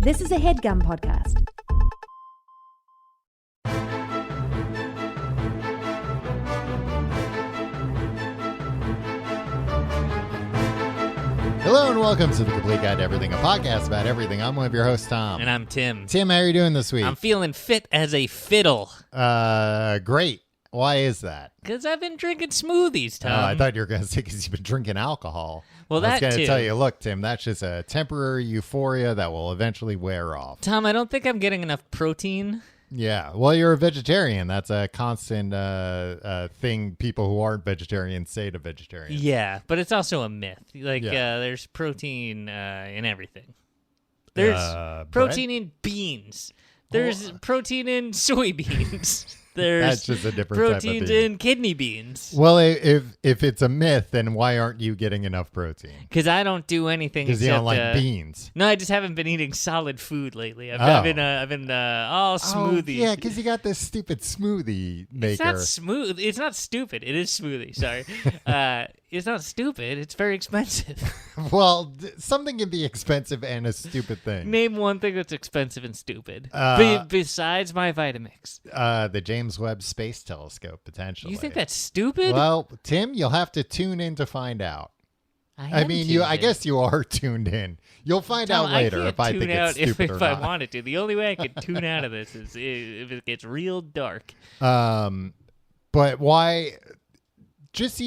This is a HeadGum podcast. Hello and welcome to The Complete Guide to Everything, a podcast about everything. I'm one of your hosts, Tom. And I'm Tim. Tim, how are you doing this week? I'm feeling fit as a fiddle. Great. Why is that? Because I've been drinking smoothies, Tom. I thought you were going to say because you've been drinking alcohol. Well, I was that going to too. tell you, look, Tim, that's just a temporary euphoria that will eventually wear off. Tom, I don't think I'm getting enough protein. Yeah. Well, you're a vegetarian. That's a constant thing people who aren't vegetarians say to vegetarians. Yeah, but it's also a myth. There's protein in everything. There's protein in beans. There's protein in soybeans. There's That's just a different type of proteins bean. in kidney beans. Well, if it's a myth, then why aren't you getting enough protein? Because I don't do anything. Because you don't like except, beans. No, I just haven't been eating solid food lately. I've been all smoothies. Oh, yeah, because you got this stupid smoothie maker. It's not smooth. It's not stupid. It is smoothie. Sorry. It's not stupid. It's very expensive. Well, something can be expensive and a stupid thing. Name one thing that's expensive and stupid. Besides my Vitamix. The James Webb Space Telescope, potentially. You think that's stupid? Well, Tim, you'll have to tune in to find out. I guess you are tuned in. You'll find out later if I think it's stupid or if not. I wanted to. The only way I could tune out of this is if it gets real dark. But why? Just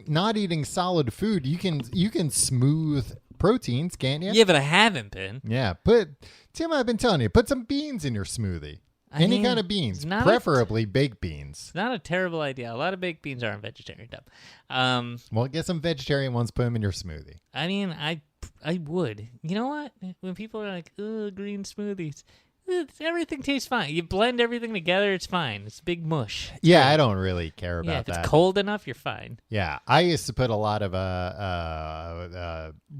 not eating solid food, you can smooth proteins, can't you? Yeah, but I haven't been. Yeah, Tim, I've been telling you, put some beans in your smoothie. Any kind of beans, preferably baked beans. It's not a terrible idea. A lot of baked beans aren't vegetarian stuff. Well, get some vegetarian ones, put them in your smoothie. I mean, I would. You know what? When people are like, "Oh, green smoothies," everything tastes fine. You blend everything together, it's fine. It's big mush. Yeah, I don't really care about if that. it's cold enough, you're fine. Yeah, I used to put a lot of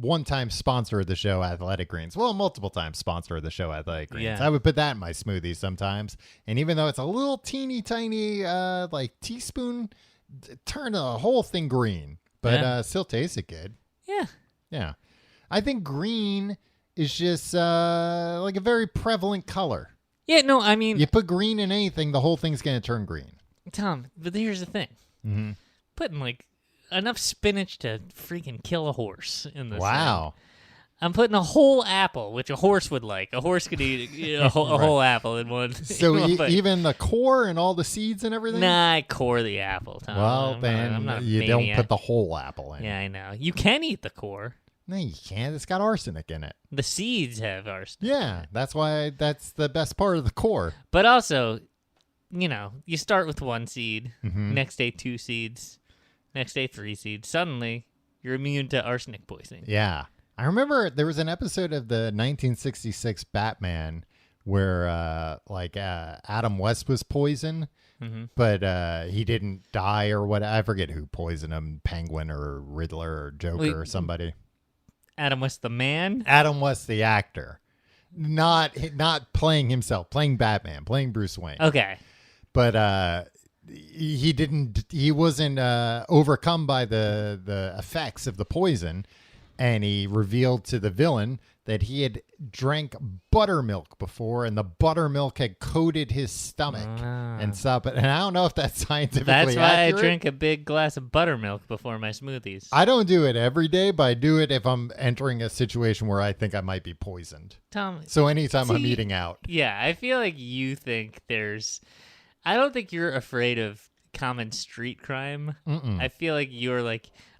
one-time sponsor of the show, Athletic Greens. Well, multiple times sponsor of the show, Athletic Greens. Yeah. I would put that in my smoothies sometimes, and even though it's a little teeny tiny teaspoon, turn the whole thing green, but still tasted good. Yeah. I think green is just like a very prevalent color. Yeah, no, I mean... You put green in anything, the whole thing's going to turn green. Tom, but here's the thing. Mm-hmm. Putting, enough spinach to freaking kill a horse in this Wow. thing. I'm putting a whole apple, which a horse would like. A horse could eat a whole apple in one. So even the core and all the seeds and everything? Nah, I core the apple, Tom. Well, I'm not you don't put the whole apple in. Yeah, I know. You can eat the core. No, you can't. It's got arsenic in it. The seeds have arsenic. Yeah, that's why that's the best part of the core. But also, you start with one seed, Mm-hmm. next day 2 seeds, next day 3 seeds. Suddenly, you're immune to arsenic poisoning. Yeah. I remember there was an episode of the 1966 Batman where Adam West was poisoned, but he didn't die or what. I forget who poisoned him, Penguin or Riddler or Joker or somebody. Adam West the man? Adam West the actor. Not playing himself, playing Batman, playing Bruce Wayne. Okay. But he wasn't overcome by the effects of the poison, and he revealed to the villain that he had drank buttermilk before, and the buttermilk had coated his stomach and stuff. And I don't know if that's scientifically That's why accurate. I drink a big glass of buttermilk before my smoothies. I don't do it every day, but I do it if I'm entering a situation where I think I might be poisoned. Tom. So anytime I'm eating out. Yeah, I feel like you think I don't think you're afraid of common street crime. I feel like you're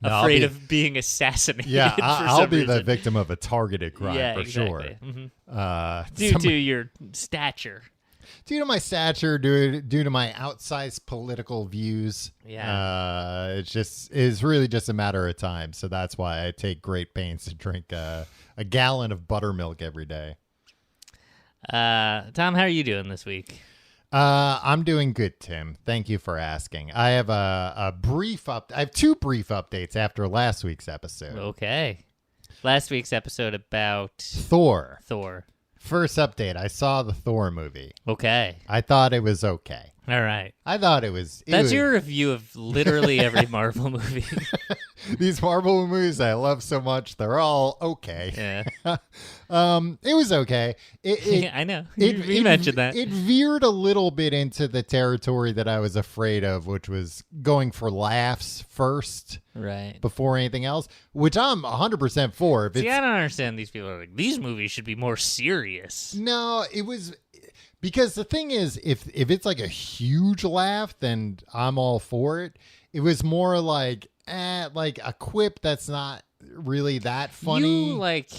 afraid of being assassinated. Yeah, I'll be the reason. victim of a targeted crime for sure. Mm-hmm. Due to your stature. Due to my stature, due to my outsized political views, it's really just a matter of time. So that's why I take great pains to drink a gallon of buttermilk every day. Tom, how are you doing this week? I'm doing good, Tim. Thank you for asking. I have I have 2 brief updates after last week's episode. Okay. Last week's episode about Thor. Thor. First update, I saw the Thor movie. Okay. I thought it was okay. All right. I thought it was. That's your review of literally every Marvel movie. These Marvel movies I love so much, they're all okay. Yeah. It was okay. I know. You mentioned that. It veered a little bit into the territory that I was afraid of, which was going for laughs first. Right. Before anything else, which I'm 100% for. If See, I don't understand these people are like, these movies should be more serious. No, it was... Because the thing is, if it's like a huge laugh, then I'm all for it. It was more like a quip that's not really that funny. You like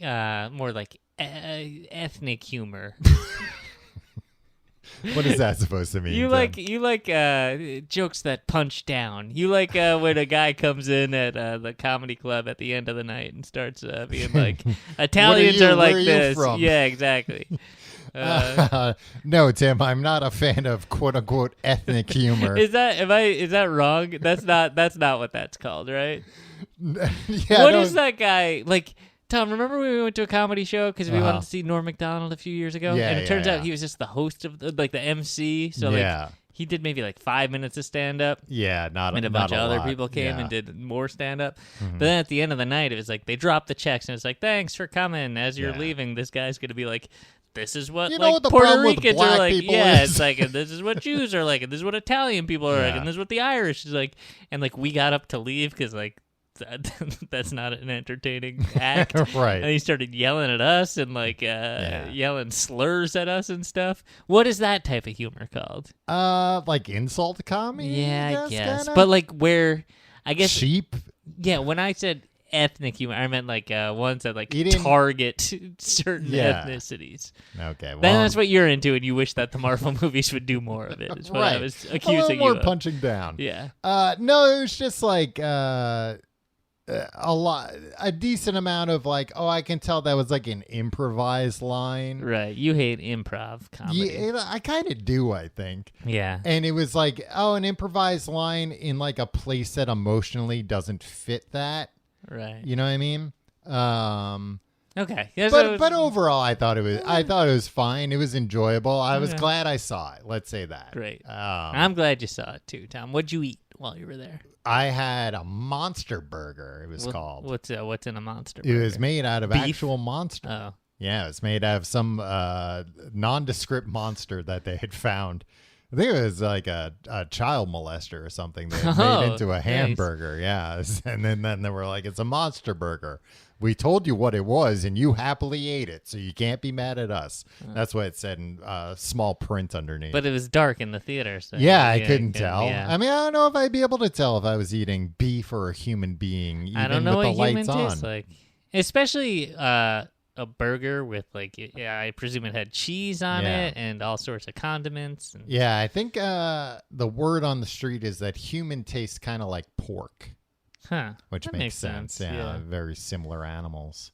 more like ethnic humor. What is that supposed to mean? You like jokes that punch down. You like when a guy comes in at the comedy club at the end of the night and starts being like, Italians are like this. From? Yeah, exactly. No, Tim, I'm not a fan of quote unquote ethnic humor. Is that wrong? That's not what that's called, right? Yeah, What is that guy like? Tom, remember when we went to a comedy show because we wanted to see Norm Macdonald a few years ago? Yeah, and it turns out he was just the host of the MC. So like he did maybe like 5 minutes of stand up. Yeah, and a bunch of other people came and did more stand up. Mm-hmm. But then at the end of the night, it was like they dropped the checks and it's like, thanks for coming. As you're leaving, this guy's gonna be like, this is what what the Puerto problem with Ricans black are like. people Yeah, is? it's like, and this is what Jews are like, and this is what Italian people are like, and this is what the Irish is like. And like we got up to leave because like that's not an entertaining act. Right. And he started yelling at us and like yelling slurs at us and stuff. What is that type of humor called? Like insult comedy? Yeah, I guess. Kinda? But like where, I guess. Cheap? Yeah, when I said ethnic humor, I meant like ones that like target certain ethnicities. Okay, well, then that's what you're into, and you wish that the Marvel movies would do more of it. Is what I was accusing a little more you of. punching down. Yeah. No, it was just like a decent amount of like, oh, I can tell that was like an improvised line. Right. You hate improv comedy. Yeah, I kind of do, I think. Yeah. And it was like, oh, an improvised line in like a place that emotionally doesn't fit that. Right. You know what I mean? Okay. But overall, I thought it was fine. It was enjoyable. I was glad I saw it. Let's say that. Great. I'm glad you saw it too, Tom. What'd you eat while you were there? I had a monster burger. It was called. What's in a monster burger? It was made out of Beef? actual monster. Oh. Yeah, it was made out of some nondescript monster that they had found. I think it was like a child molester or something they had made into a hamburger. Nice. Yeah. And then they were like, it's a monster burger. We told you what it was, and you happily ate it, so you can't be mad at us. That's what it said in small print underneath. But it was dark in the theater. So I couldn't tell. Yeah. I mean, I don't know if I'd be able to tell if I was eating beef or a human being, even I don't know with what the human lights tastes on. like. Especially a burger with like, I presume it had cheese on it and all sorts of condiments. And... Yeah, I think the word on the street is that human tastes kind of like pork. Huh. Which that makes sense. Yeah, yeah, very similar animals.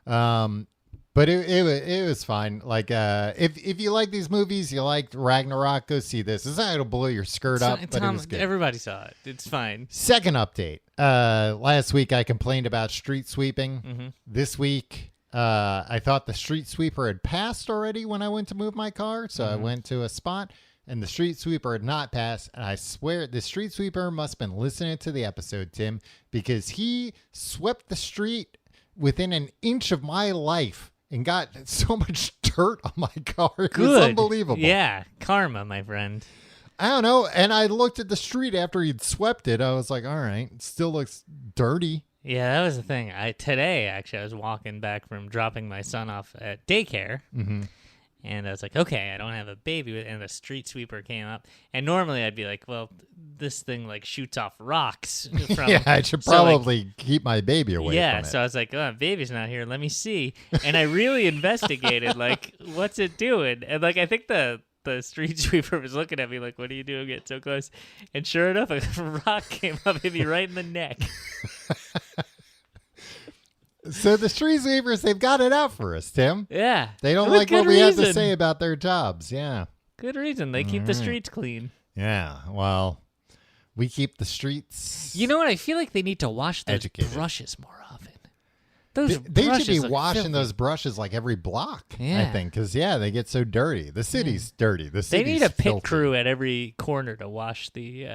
But it was fine. Like if you like these movies, you like Ragnarok, go see this. It's not gonna blow your skirt up, but Tom, it was good. Everybody saw it. It's fine. Second update. Last week I complained about street sweeping. Mm-hmm. This week I thought the street sweeper had passed already when I went to move my car, so I went to a spot. And the street sweeper had not passed. And I swear the street sweeper must have been listening to the episode, Tim, because he swept the street within an inch of my life and got so much dirt on my car. It was unbelievable. Yeah. Karma, my friend. I don't know. And I looked at the street after he'd swept it. I was like, all right, it still looks dirty. Yeah, that was the thing. Today, actually, I was walking back from dropping my son off at daycare. Mm-hmm. And I was like, okay, I don't have a baby. And the street sweeper came up. And normally I'd be like, well, this thing like shoots off rocks. Yeah, I should probably keep my baby away from it. Yeah, so I was like, oh, baby's not here. Let me see. And I really investigated, like, what's it doing? And like, I think the street sweeper was looking at me like, what are you doing? Get so close. And sure enough, a rock came up, hit me right in the neck. So the street sweepers, they've got it out for us, Tim. Yeah. They don't like what we have to say about their jobs. Yeah. Good reason. They keep the streets clean. Yeah. Well, we keep the streets. You know what? I feel like they need to wash their brushes more often. Those They should be brushes look washing filthy. those brushes like every block, I Yeah. think, because, they get so dirty. The city's dirty. The They city's need a pit filthy. crew at every corner to wash the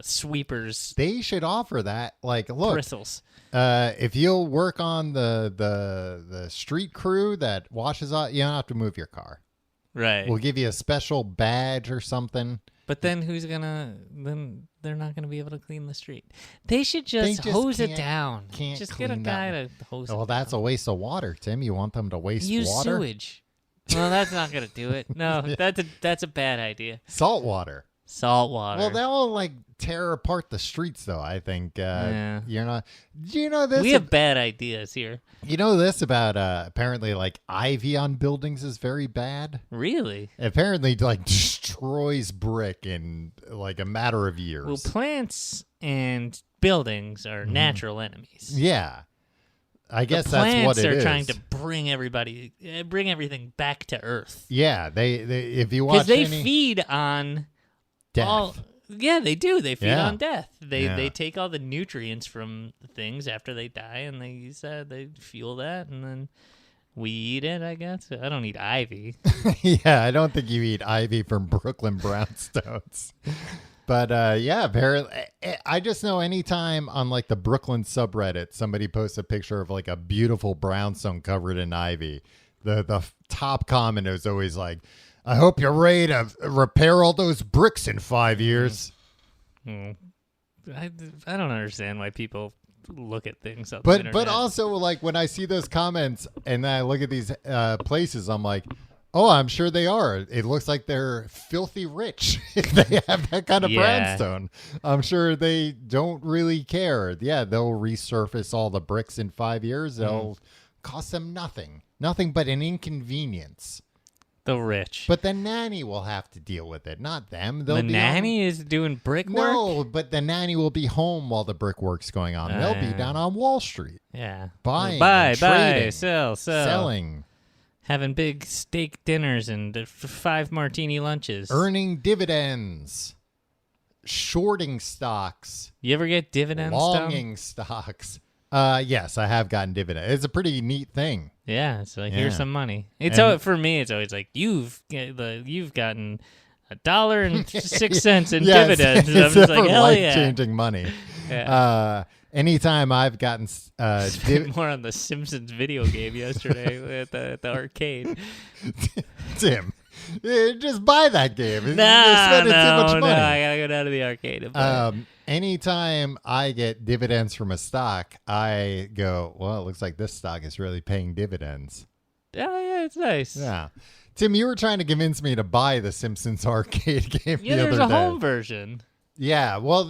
sweepers' They should offer that. Like, look, bristles. if you'll work on the street crew that washes out, you don't have to move your car. Right. We'll give you a special badge or something. But then then they're not gonna be able to clean the street. They should just, They just hose it can't- down. can't Just get a clean guy that. to hose it. Well, that's a waste of water, Tim. You want them to waste Use water? sewage. Well, that's not gonna do it. No, that's a bad idea. Salt water. Salt water. Well, that will like tear apart the streets, though. I think Yeah. you're not. Do you know this? we have bad ideas here. You know this about apparently like ivy on buildings is very bad. Really? Apparently, like destroys brick in like a matter of years. Well, plants and buildings are natural enemies. Yeah, I guess the that's what plants it are is. trying to bring everything back to Earth Yeah, they if you watch because they any feed on death. Yeah, they do. They feed Yeah. on death. They Yeah. they take all the nutrients from the things after they die, and they use that. They fuel that, and then we eat it. I guess I don't eat ivy. Yeah, I don't think you eat ivy from Brooklyn brownstones. But apparently, I just know anytime on like the Brooklyn subreddit, somebody posts a picture of like a beautiful brownstone covered in ivy. The top comment is always like, "I hope you're ready to repair all those bricks in 5 years." I don't understand why people look at things on the But internet. also like when I see those comments and then I look at these places, I'm like, oh, I'm sure they are. It looks like they're filthy rich if they have that kind of Yeah. brownstone. I'm sure they don't really care. Yeah, they'll resurface all the bricks in 5 years. They'll cost them nothing but an inconvenience. the rich. But the nanny will have to deal with it, not them. They'll the be nanny is doing brickwork. No, but the nanny will be home while the brickwork's going on. They'll be down on Wall Street. Yeah. Buying buy, and buy, trading, sell, selling, having big steak dinners and 5 martini lunches. earning dividends, shorting stocks, You ever get dividends? Tom? longing stocks. Yes, I have gotten dividends. It's a pretty neat thing. Yeah, so here's Yeah. some money. It's And- for me. It's always like you've gotten $1.06 in Yes, dividends. I'm it's just like hell yeah. life-changing money. Yeah. Anytime I've gotten More on the Simpsons video game yesterday at the arcade. Tim, just buy that game. You're Nah, spending too much no, money. I gotta go down to the arcade and play. Anytime I get dividends from a stock, I go, well, it looks like this stock is really paying dividends. Yeah, it's nice. Yeah. Tim, you were trying to convince me to buy the Simpsons arcade game Yeah, the there's other a day. home version. Yeah, well,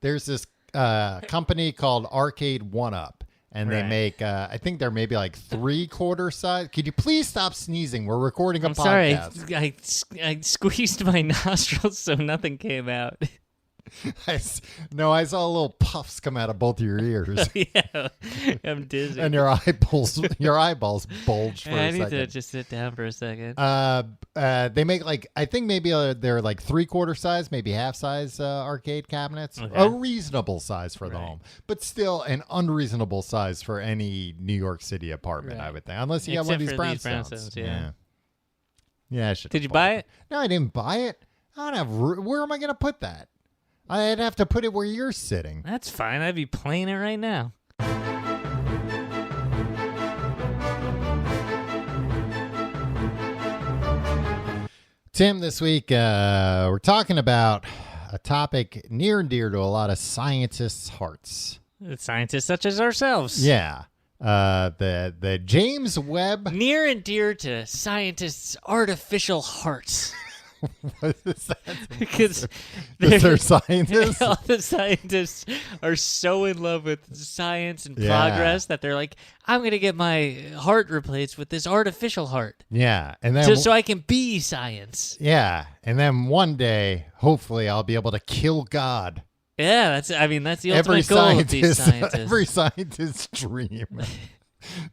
there's this company called Arcade One Up, and they Right. make, I think they're maybe like 3/4 size. Could you please stop sneezing? We're recording a I'm sorry. podcast. I squeezed my nostrils so nothing came out. I saw little puffs come out of both of your ears. Yeah, I'm dizzy. And your eyeballs bulge for I a need second. to just sit down for a second. They make like, I think maybe they're like 3/4 size, maybe half size arcade cabinets. Okay. A reasonable size for the Right. home, but still an unreasonable size for any New York City apartment, I Right. would think, unless you got one of Except these for these brownstones. brownstones, yeah. Yeah, I should. Did you buy it? No, I didn't buy it. I don't have. Where am I going to put that? I'd have to put it where you're sitting. That's fine. I'd be playing it right now. Tim, this week we're talking about a topic near and dear to a lot of scientists' hearts. Scientists such as ourselves. Yeah, the James Webb. Near and dear to scientists' artificial hearts. What is that? Because They're scientists. all the scientists are so in love with science and Yeah. progress that they're like, I'm going to get my heart replaced with this artificial heart Yeah, and then just so I can be science. yeah, and then one day, hopefully, I'll be able to kill God. Yeah, that's the Every ultimate goal of these scientists. every scientist's dream.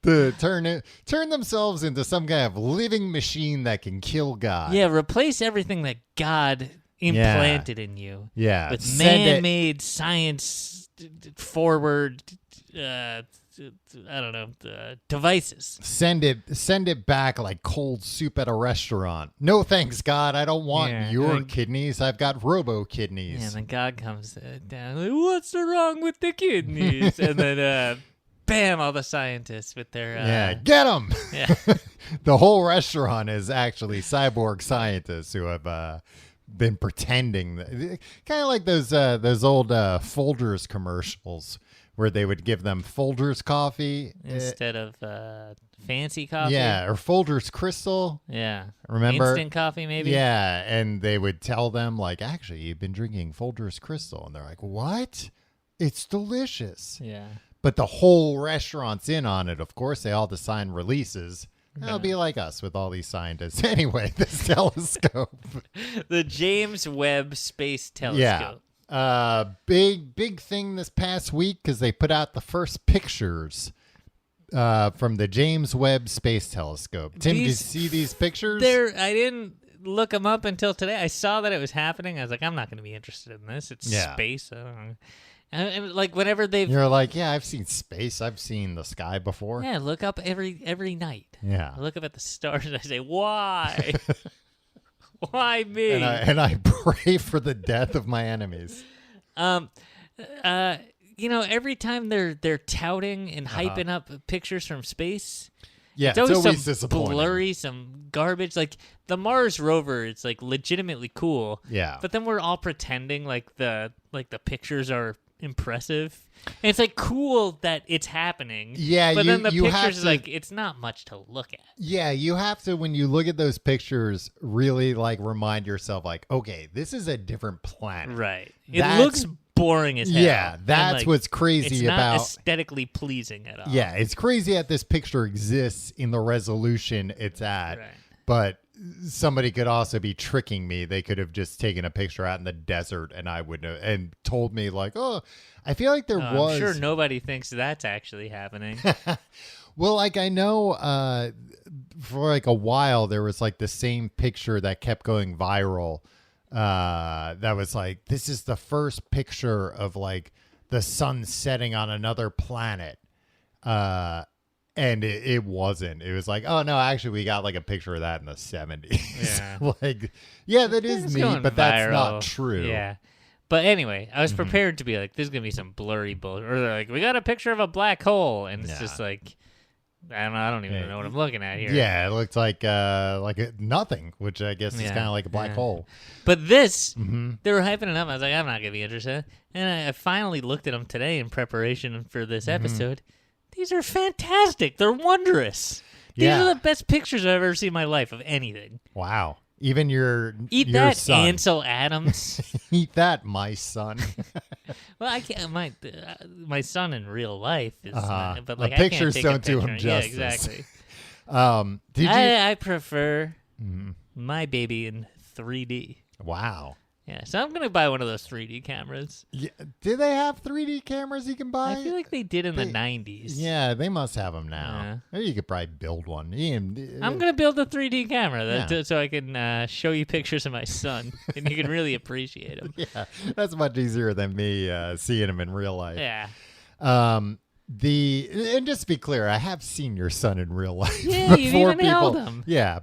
To turn themselves into some kind of living machine that can kill God. Yeah, replace everything that God implanted in you Yeah. with Send it- man-made science forward I don't know, devices. Send it back like cold soup at a restaurant. No thanks, God. I don't want your kidneys. I've got robo kidneys. Yeah, and then God comes down. Like, what's wrong with the kidneys? And then, bam! All the scientists with their get them. Yeah. The whole restaurant is actually cyborg scientists who have been pretending. Kind of like those old Folgers commercials where they would give them Folgers coffee instead of fancy coffee. Yeah, or Folgers Crystal. Yeah. Remember? Instant coffee, maybe? Yeah, and they would tell them, like, actually, you've been drinking Folgers Crystal. And they're like, what? It's delicious. Yeah. But the whole restaurant's in on it, of course. They all have to sign releases. That'll be like us with all these scientists. Anyway, this telescope. The James Webb Space Telescope. Yeah. Big thing this past week because they put out the first pictures from the James Webb Space Telescope. Tim, did you see these pictures? I didn't look them up until today. I saw that it was happening. I was like, I'm not going to be interested in this. It's space. I don't know. And like whenever you're like, yeah, I've seen space. I've seen the sky before. Yeah, look up every night. Yeah. I look up at the stars and I say, why? Why me? And I pray for the death of my enemies. Every time they're touting and hyping up pictures from space, yeah, it's always some disappointing. blurry, some garbage. Like the Mars rover, it's like legitimately cool. Yeah. But then we're all pretending like the pictures are impressive. And it's like cool that it's happening. Yeah, but then the pictures is like it's not much to look at. Yeah, you have to, when you look at those pictures, really like remind yourself like, okay, this is a different planet. Right. It looks boring as hell. Yeah, that's what's crazy it's not about aesthetically pleasing at all. Yeah, it's crazy that this picture exists in the resolution it's at. Right. But somebody could also be tricking me. They could have just taken a picture out in the desert and I would know and told me like, oh, I feel like was. I'm sure nobody thinks that's actually happening. Well, like I know for like a while there was like the same picture that kept going viral. That was like, this is the first picture of like the sun setting on another planet. And it wasn't. It was like, oh no, actually we got like a picture of that in the 70s. Yeah. Like, yeah, that is neat, but that's not true. Yeah. But anyway, I was prepared to be like, there's going to be some blurry bullshit. Or they're like, we got a picture of a black hole. And it's just like, I don't even know what I'm looking at here. Yeah, it looked like nothing, which I guess is kind of like a black hole. But this, they were hyping it up. I was like, I'm not going to be interested. And I finally looked at them today in preparation for this episode. These are fantastic. They're wondrous. These are the best pictures I've ever seen in my life of anything. Wow. Even your that, son. Ansel Adams. Eat that, my son. Well, I can't. My son in real life is, but like the pictures I can't don't take a do picture. him justice. Yeah, exactly. I prefer my baby in 3D. Wow. Yeah, so I'm gonna buy one of those 3D cameras. Yeah. Do they have 3D cameras you can buy? I feel like they did in the 90s. Yeah, they must have them now. Maybe you could probably build one. I'm gonna build a 3D camera so I can show you pictures of my son, and you can really appreciate him. Yeah, that's much easier than me seeing him in real life. Yeah. And just to be clear, I have seen your son in real life. Yeah, you even held him. Yeah,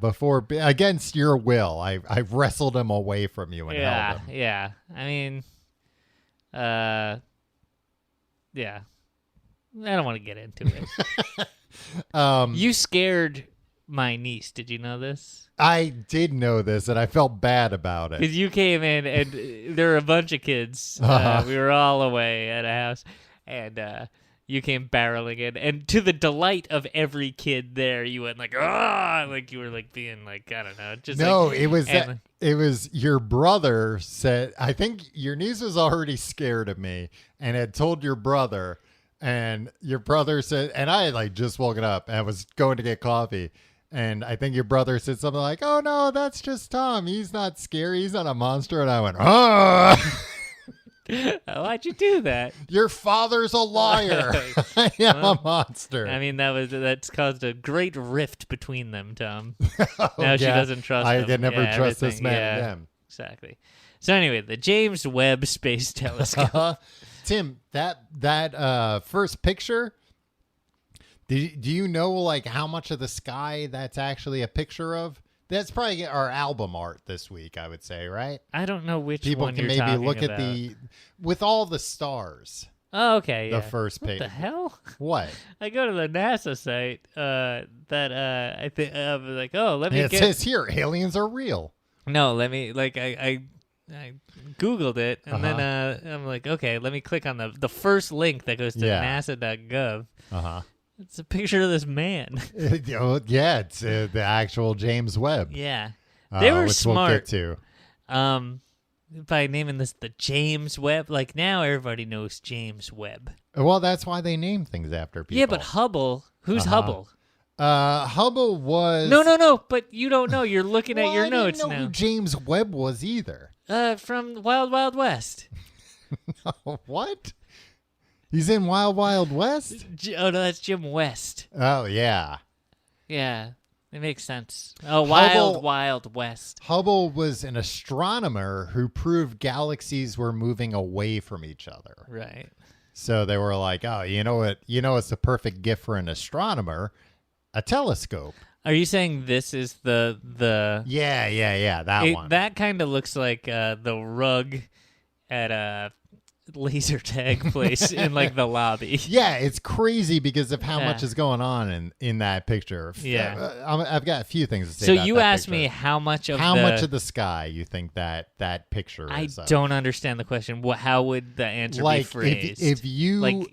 against your will, I wrestled him away from you and held him. Yeah. I mean, yeah. I don't want to get into it. You scared my niece. Did you know this? I did know this, and I felt bad about it. Because you came in, and there were a bunch of kids. We were all away at a house, and you came barreling in, and to the delight of every kid there, you went like, ah, like you were like being like, I don't know, just no, like, it was your brother said. I think your niece was already scared of me and had told your brother, and your brother said, and I had like just woken up and I was going to get coffee, and I think your brother said something like, "Oh no, that's just Tom. He's not scary. He's not a monster." And I went, "Oh." Why'd you do that? Your father's a liar. I am a monster. I mean, that's caused a great rift between them, Tom. Now she doesn't trust him. I can never trust this man again. Exactly. So anyway, the James Webb Space Telescope. Tim, that first picture, Do you know like how much of the sky that's actually a picture of? That's probably our album art this week, I would say, right? I don't know which People one can you're maybe talking look about. at with all the stars. Oh, okay. The Yeah. first page. What the hell? What? I go to the NASA site. I think I was like, oh, let me It get. says here, aliens are real. No, let me like I Googled it and Uh-huh. then I'm like, okay, let me click on the first link that goes to Yeah. NASA.gov. Uh-huh. It's a picture of this man. Yeah, it's the actual James Webb. Yeah, they were which smart. We'll get to. By naming this the James Webb. Like now everybody knows James Webb. Well, that's why they name things after people. Yeah, but Hubble. Who's Uh-huh. Hubble? Hubble was... No. But you don't know. You're looking at your I notes didn't know now. who James Webb was either. From Wild Wild West. What? He's in Wild Wild West? Oh no, that's Jim West. Oh, yeah. Yeah, it makes sense. Oh, Wild Wild West. Hubble was an astronomer who proved galaxies were moving away from each other. Right. So they were like, oh, you know what? You know, it's the perfect gift for an astronomer, a telescope. Are you saying this is the Yeah, that one. That kind of looks like the rug at a laser tag place in like the lobby. Yeah, it's crazy because of how Yeah. much is going on in that picture. Yeah. I've got a few things to say So about you that asked picture. me how much of the sky you think that picture I is of. don't understand the question. How would the answer be Like phrased? if you like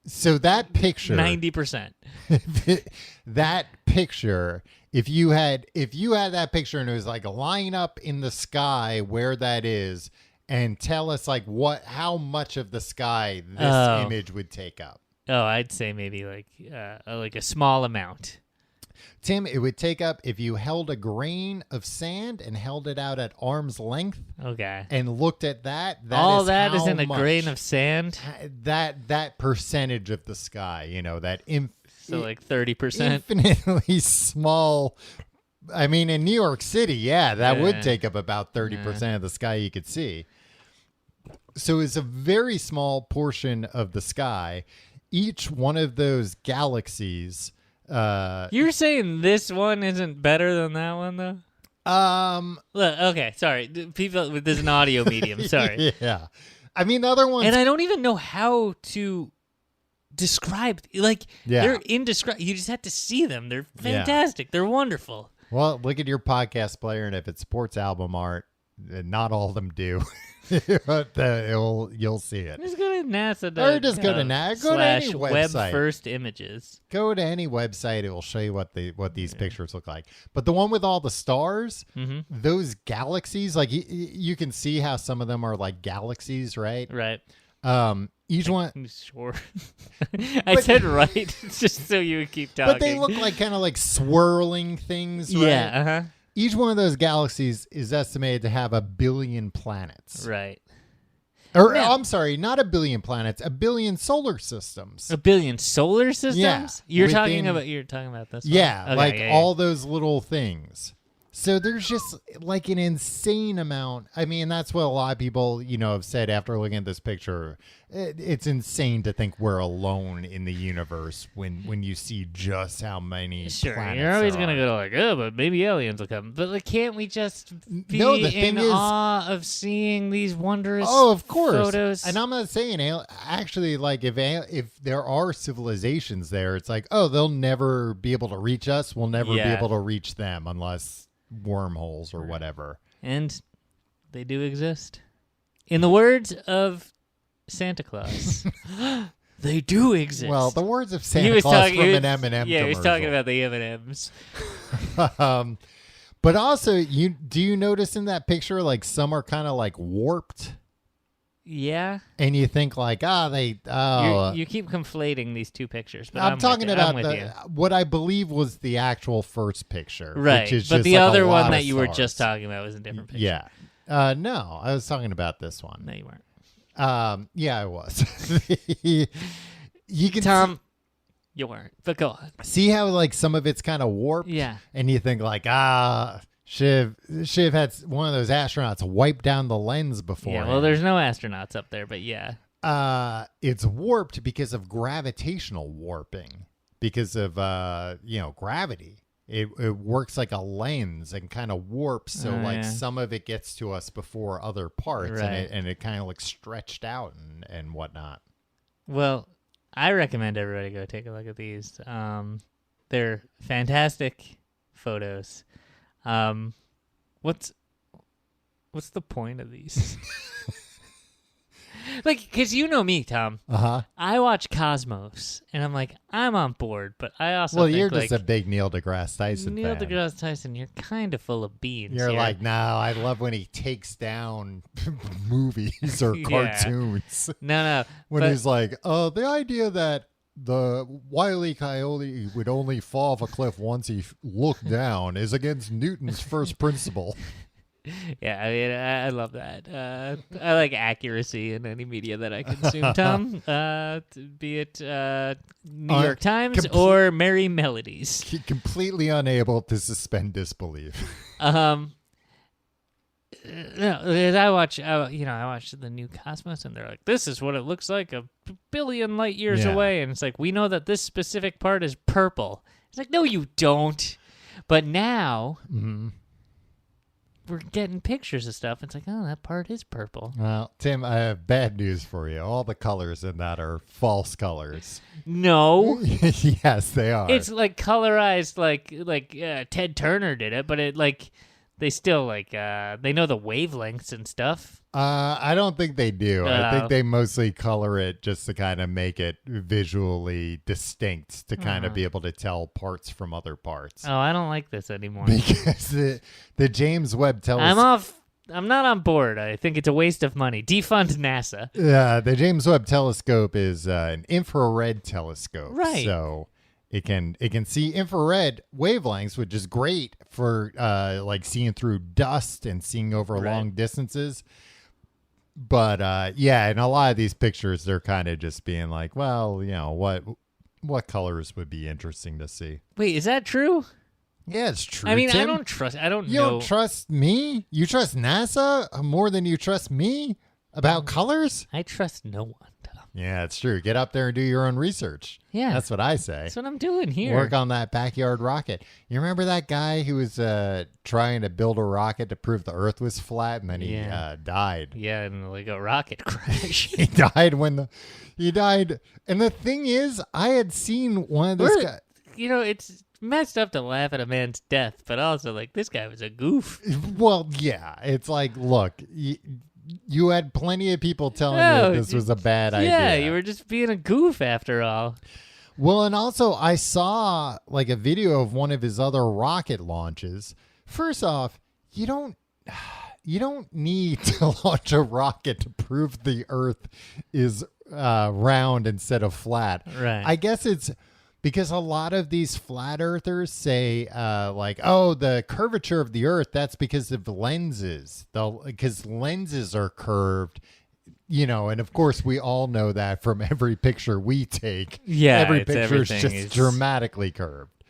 so that picture 90%. that picture if you had that picture and it was like line up in the sky where that is and tell us like how much of the sky this image would take up. Oh, I'd say maybe like a small amount. Tim, it would take up if you held a grain of sand and held it out at arm's length Okay. and looked at that. All that is how in a much- grain of sand. That percentage of the sky, that So like 30%. infinitely small. I mean, in New York City, yeah, that would take up about 30% of the sky you could see. So it's a very small portion of the sky. Each one of those galaxies. You're saying this one isn't better than that one, though? Look, okay, sorry. People, this is an audio medium. Sorry. Yeah. I mean, the other ones. And I don't even know how to describe. Like, they're indescribable. You just have to see them. They're fantastic. They're wonderful. Well, look at your podcast player, and if it supports album art, not all of them do. You'll see it. Just go to NASA. Or just go to NASA. Go to any Web website. First Images. Go to any website; it will show you what these pictures look like. But the one with all the stars, those galaxies, like you can see how some of them are like galaxies, right? Right. Each one, Sure. I said right. It's just so you would keep talking. but they look like kind of like swirling things, right? Yeah. Uh huh. Each one of those galaxies is estimated to have 1 billion planets. Right. Or Now- I'm sorry, not 1 billion planets, 1 billion solar systems. 1 billion solar systems? Yeah, You're within- talking about this one? Yeah, Okay, like yeah, all those little things. So there's just like an insane amount. I mean, that's what a lot of people, have said after looking at this picture. It's insane to think we're alone in the universe when you see just how many Sure, planets you're always there gonna are. go like, oh, but maybe aliens will come. But like, can't we just be No, the in thing is- awe of seeing these wondrous Oh, of course. photos? And I'm not saying actually, like if there are civilizations there, it's like, oh, they'll never be able to reach us. We'll never be Yeah. able to reach them unless wormholes or whatever. And they do exist. In the words of Santa Claus, they do exist. Well, the words of He Santa was Claus talking- from he an was- M&M Yeah, he was talking commercial. about the M&Ms. But also, do you notice in that picture, like some are kind of like warped, Yeah. and you think like, You keep conflating these two pictures, but I'm talking with about I'm with you. what I believe was the actual first picture, Right, Which is but just the like a other lot one that of you were stars. just talking about was a different picture. Yeah. No, I was talking about this one. No, you weren't. Yeah, I was. You can Tom, you weren't. But go on. see how like some of it's kind of warped. Yeah. And you think like, Shiv had one of those astronauts wipe down the lens before. Yeah, well, there's no astronauts up there, but yeah. It's warped because of gravitational warping. because of gravity. It works like a lens and kind of warps, so some of it gets to us before other parts, Right. and it kind of like stretched out and whatnot. Well, I recommend everybody go take a look at these. They're fantastic photos. What's the point of these? Like, because you know me, Tom. I watch Cosmos, and I'm like, I'm on board, but I also think, you're like, just a big Neil deGrasse Tyson Neil fan. deGrasse Tyson, you're kind of full of beans. You're here. like, no, I love when he takes down movies or Yeah. cartoons. No, When but- he's like, the idea that the Wile E. Coyote would only fall off a cliff once he looked down is against Newton's first principle. Yeah, I mean, I love that. I like accuracy in any media that I consume, Tom. Be it New York Times or Merry Melodies. Completely unable to suspend disbelief. No, I watch the new Cosmos, and they're like, this is what it looks like a billion light years away, and it's like, we know that this specific part is purple. It's like, no, you don't. But now. Mm-hmm. We're getting pictures of stuff. It's like, oh, that part is purple. Well, Tim, I have bad news for you. All the colors in that are false colors. No. Yes, they are. It's like colorized, like Ted Turner did it, but it like they still like they know the wavelengths and stuff. I don't think they do. I think Oh. they mostly color it just to kind of make it visually distinct, to kind of be able to tell parts from other parts. Oh, I don't like this anymore. Because the James Webb telescope. I'm off. I'm not on board. I think it's a waste of money. Defund NASA. The James Webb telescope is an infrared telescope, Right. So it can see infrared wavelengths, which is great for like seeing through dust and seeing over long distances. But in a lot of these pictures, they're kind of just being like, well, what colors would be interesting to see? Wait, is that true? Yeah, it's true. I mean, Tim. I don't trust. I don't You know. don't trust me? You trust NASA more than you trust me about colors? I trust no one, Tom. Yeah, it's true. Get up there and do your own research. Yeah. That's what I say. That's what I'm doing here. Work on that backyard rocket. You remember that guy who was trying to build a rocket to prove the Earth was flat, and then he died. Yeah, and like a rocket crash. He died he died. And the thing is, I had seen one of this guy. You know, it's messed up to laugh at a man's death, but also like this guy was a goof. Well, yeah, it's like, look, you had plenty of people telling you this was a bad idea. Yeah, you were just being a goof after all. Well, and also I saw like a video of one of his other rocket launches. First off, you don't need to launch a rocket to prove the Earth is round instead of flat. Right. I guess it's because a lot of these flat earthers say like, oh, the curvature of the Earth, that's because of lenses. Because lenses are curved. And of course, we all know that from every picture we take. Yeah, every picture is everything just is- dramatically curved.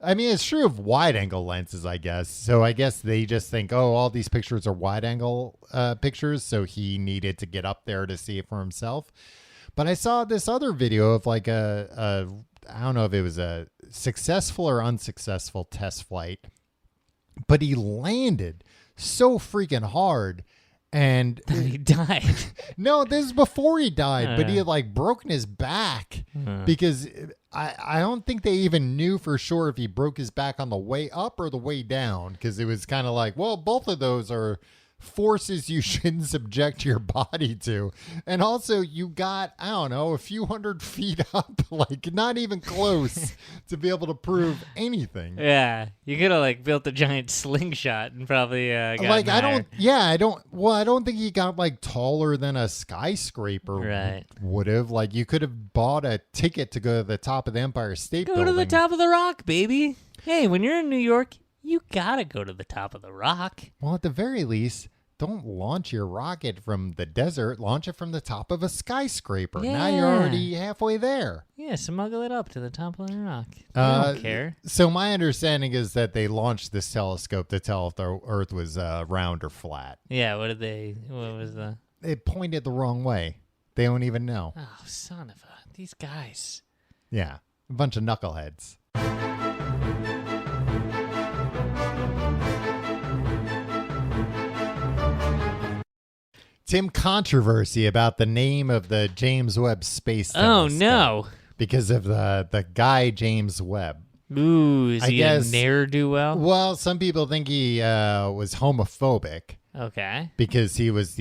I mean, it's true of wide-angle lenses, I guess. So I guess they just think, oh, all these pictures are wide-angle pictures, so he needed to get up there to see it for himself. But I saw this other video of like I don't know if it was a successful or unsuccessful test flight, but he landed so freaking hard. And He died. no, this is before he died, but he had like broken his back because I don't think they even knew for sure if he broke his back on the way up or the way down, because it was kind of like, well, both of those are forces you shouldn't subject your body to. And also you got, I don't know, a few 100 feet up, like not even close to be able to prove anything. Yeah, you could have like built a giant slingshot and probably got Like I don't think he got like taller than a skyscraper. Right. Would have, like, you could have bought a ticket to go to the top of the Empire State Go Building. to the top of the rock, baby. Hey, when you're in New York, you gotta go to the top of the rock. Well, at the very least, don't launch your rocket from the desert. Launch it from the top of a skyscraper. Now you're Yeah. already halfway there. Yeah, smuggle it up to the top of the rock. I don't care. So my understanding is that they launched this telescope to tell if the Earth was round or flat. Yeah, what was the... It pointed the wrong way. They don't even know. Oh, son of a... These guys. Yeah, a bunch of knuckleheads. Tim, controversy about the name of the James Webb Space Telescope. Oh, no. Because of the guy James Webb. Ooh, is he a ne'er-do-well? Well, some people think he was homophobic. Okay. Because he was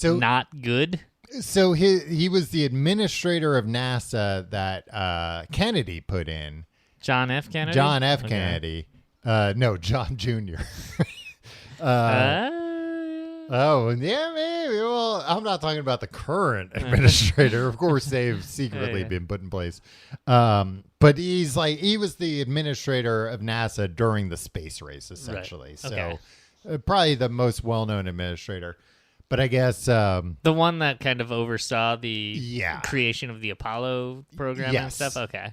not good? So he was the administrator of NASA that Kennedy put in. John F. Kennedy? John F. Kennedy. No, John Jr. Oh, yeah, maybe. Well, I'm not talking about the current administrator. Of course, they've secretly been put in place. But he was the administrator of NASA during the space race, essentially. Right. Okay. So probably the most well-known administrator. But I guess the one that kind of oversaw the creation of the Apollo program and stuff. Okay.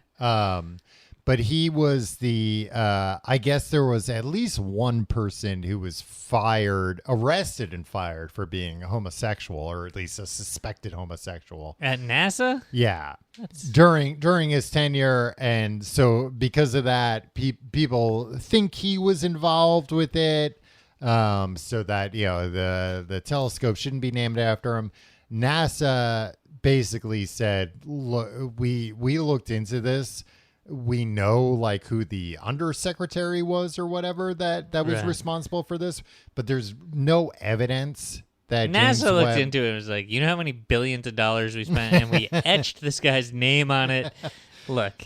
But he was I guess there was at least one person who was arrested and fired for being homosexual, or at least a suspected homosexual. At NASA? Yeah. During his tenure. And so because of that, people think he was involved with it. So that, the telescope shouldn't be named after him. NASA basically said, look, we looked into this. We know who the undersecretary was or whatever that was responsible for this, but there's no evidence that NASA looked into it and was like, you know how many billions of dollars we spent and we etched this guy's name on it? Look,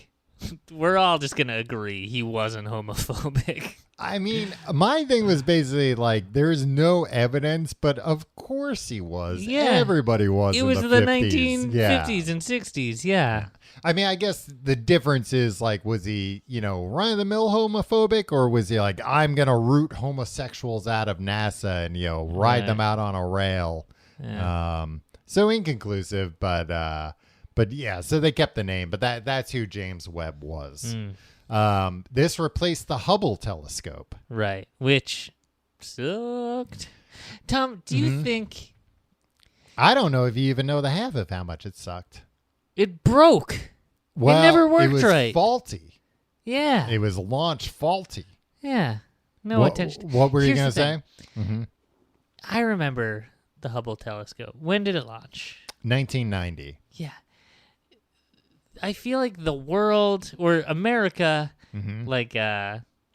we're all just going to agree he wasn't homophobic. I mean, my thing was basically there's no evidence, but of course he was. Yeah. Everybody was. It was the 1950s and 60s. Yeah. I mean, I guess the difference is was he, run-of-the-mill homophobic, or was he I'm going to root homosexuals out of NASA and, ride them out on a rail. Yeah. So inconclusive, but yeah, so they kept the name, but that's who James Webb was. This replaced the Hubble telescope. Right, which sucked. Tom, do you think... I don't know if you even know the half of how much it sucked. It broke. Well, it never worked right. It was right. faulty. Yeah. It was launched faulty. Yeah. No attention. What were you going to say? Mm-hmm. I remember the Hubble telescope. When did it launch? 1990. Yeah. I feel like the world, or America,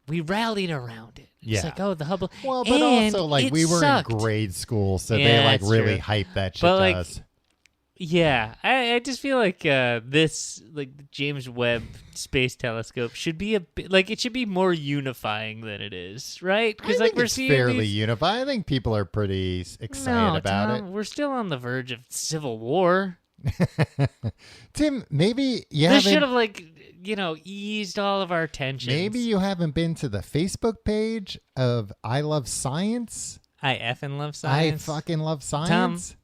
we rallied around it. It's the Hubble. Well, but also, we were in grade school, so they, really hyped that shit to us. Yeah, I just feel like this, the James Webb Space Telescope should be it should be more unifying than it is, right? Because we're seeing fairly unified. I think people are pretty excited about it. We're still on the verge of civil war. Tim, maybe this should have eased all of our tensions. Maybe you haven't been to the Facebook page of I Love Science. I effing love science. I fucking love science. Tom,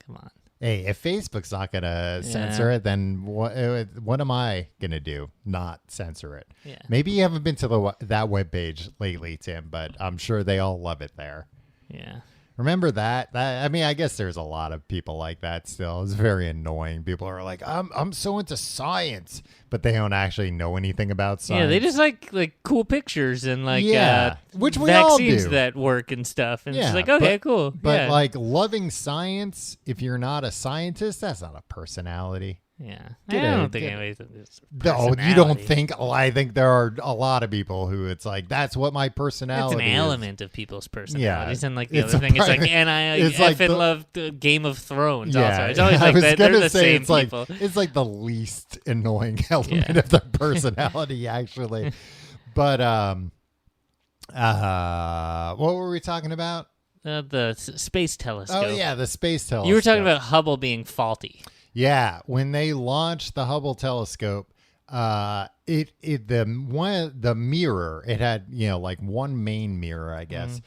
come on. Hey, if Facebook's not gonna censor it, then what am I gonna do? Not censor it. Yeah. Maybe you haven't been to that webpage lately, Tim, but I'm sure they all love it there. Yeah. Remember that? I mean, I guess there's a lot of people like that still. It's very annoying. People are like, I'm so into science, but they don't actually know anything about science. Yeah, they just like cool pictures and which we all do. Vaccines that work and stuff. And it's okay, cool. But loving science, if you're not a scientist, that's not a personality. Yeah. I don't think anybody's No, you don't think. I think there are a lot of people who it's that's what my personality is. It's an element of people's personalities. And the other thing is I love the Game of Thrones also. It's always they're the same people. It's the least annoying element of their personality, actually. But what were we talking about? The space telescope. Oh, yeah, the space telescope. You were talking about Hubble being faulty. Yeah, when they launched the Hubble telescope, the mirror, it had one main mirror, I guess,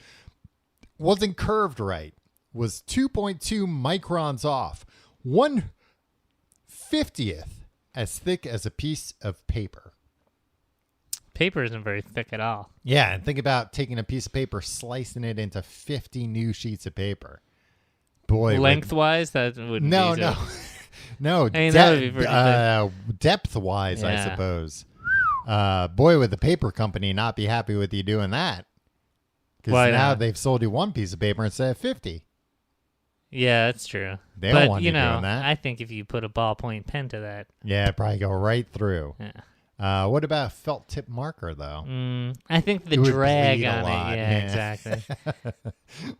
wasn't curved right. Was 2.2 microns off, 1/50th as thick as a piece of paper. Paper isn't very thick at all. Yeah, and think about taking a piece of paper, slicing it into 50 new sheets of paper. Boy, lengthwise, that would no. No, I mean, that would be pretty depth-wise, I Yeah. suppose. Boy, would the paper company not be happy with you doing that. Because Why now not? they've sold you one piece of paper instead of 50. Yeah, that's true. They but, don't want you you know, doing that. I think if you put a ballpoint pen to that, Yeah, it'd probably go right through. yeah. What about a felt tip marker, though? I think the It would drag bleed a on lot, it. Yeah, exactly.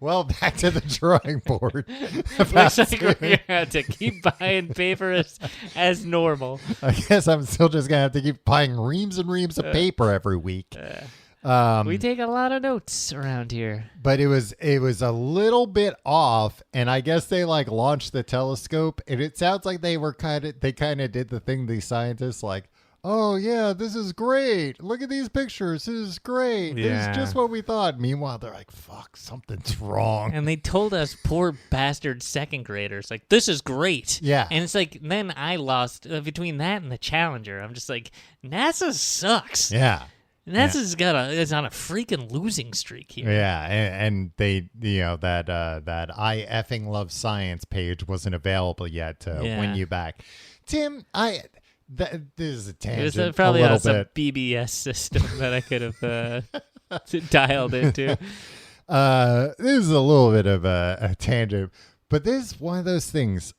Well, back to the drawing board. Looks like we're going to have to keep buying paper as normal. I guess I'm still just going to have to keep buying reams and reams of paper every week. We take a lot of notes around here. But it was a little bit off, and I guess they like launched the telescope, and it sounds like they kind of did the thing these scientists like, oh yeah, this is great. Look at these pictures. This is great. This Yeah. is just what we thought. Meanwhile, they're like, fuck, something's wrong. And they told us poor bastard second graders, like, this is great. Yeah. And it's like, then I lost between that and the Challenger. I'm just like, NASA sucks. Yeah. NASA's is on a freaking losing streak here. Yeah, and they, that I effing love science page wasn't available yet to win you back. Tim, this is a It tangent. was probably a on little some bit. BBS system that I could have dialed into. This is a little bit of a tangent, but this is one of those things.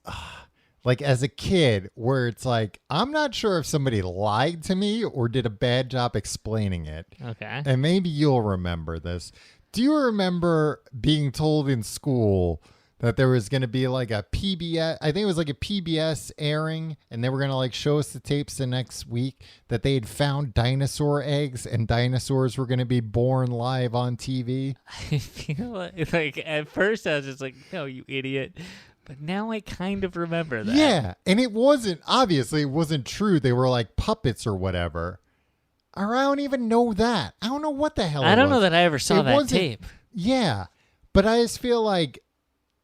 Like as a kid where it's like, I'm not sure if somebody lied to me or did a bad job explaining it. Okay. And maybe you'll remember this. Do you remember being told in school that there was going to be like a PBS, I think it was like a PBS airing, and they were going to like show us the tapes the next week that they had found dinosaur eggs and dinosaurs were going to be born live on TV? I feel like at first I was just like, no, you idiot. But now I kind of remember that. Yeah, and it wasn't true. They were like puppets or whatever. Or I don't even know that. I don't know what the hell I it don't was. know that I ever saw It that wasn't- tape. Yeah, but I just feel like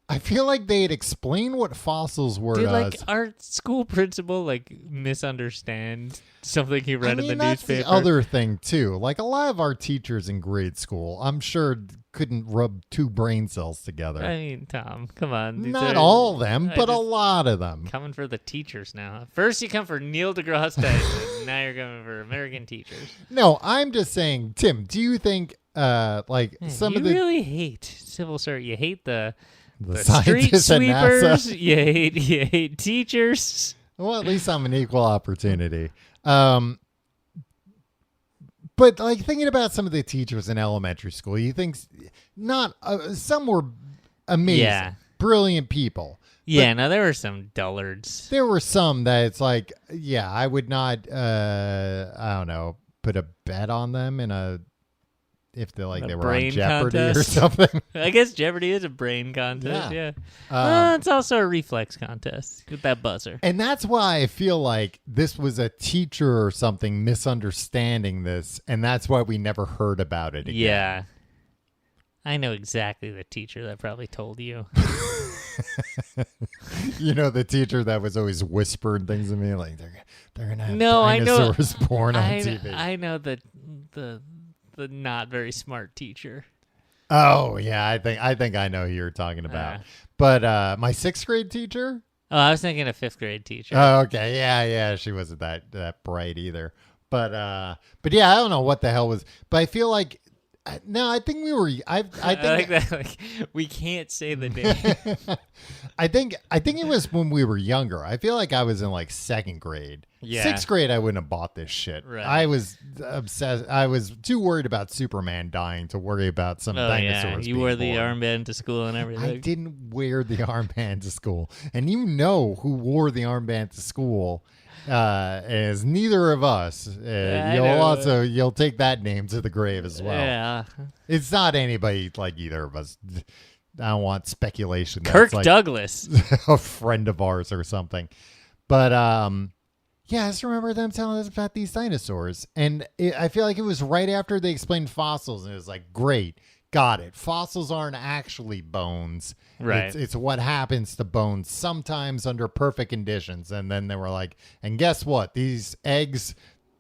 they had explained what fossils were Did to like us. our school principal like misunderstand something he read in the that's newspaper? the other thing too. Like a lot of our teachers in grade school, I'm sure couldn't rub two brain cells together. I mean, Tom, come on. These Not are- all of them, I but a just- lot of them. Coming for the teachers now. First you come for Neil deGrasse Tyson. Now you're coming for American teachers. No, I'm just saying, Tim. Do you think like Man, some you of the really hate civil service. You hate the street scientists at sweepers. NASA? You hate teachers. Well, at least I'm an equal opportunity. But like thinking about some of the teachers in elementary school, you think not some were amazing, Yeah. brilliant people. Yeah, no, there were some dullards. There were some that it's like, yeah, I would not, I don't know, put a bet on them if they were on brain Jeopardy or contest? something. I guess Jeopardy is a brain contest. Yeah. Yeah. It's also a reflex contest with that buzzer. And that's why I feel like this was a teacher or something misunderstanding this, and that's why we never heard about it again. Yeah. I know exactly the teacher that probably told you. You know, the teacher that was always whispering things to me like they're gonna have No, I know. dinosaurs born on TV. I know the not very smart teacher. Oh yeah, I think I know who you're talking about. But my 6th grade teacher. Oh, I was thinking a 5th grade teacher. Oh, okay, yeah, she wasn't that bright either. But yeah, I don't know what the hell was. But I feel like no, I think we were. I think I like that. Like, we can't say the name. I think it was when we were younger. I feel like I was in like 2nd grade. Yeah. 6th grade, I wouldn't have bought this shit. Right. I was obsessed. I was too worried about Superman dying to worry about some Oh yeah, dinosaurs. you being wore the born. armband to school and everything. I didn't wear the armband to school, and you know who wore the armband to school. As neither of us, you'll take that name to the grave as well. Yeah. It's not anybody like either of us. I don't want speculation. That's Kirk like Douglas. a friend of ours or something. But yeah, I just remember them telling us about these dinosaurs, and I feel like it was right after they explained fossils, and it was like, great, got it. Fossils aren't actually bones. Right. It's what happens to bones sometimes under perfect conditions. And then they were like, and guess what? These eggs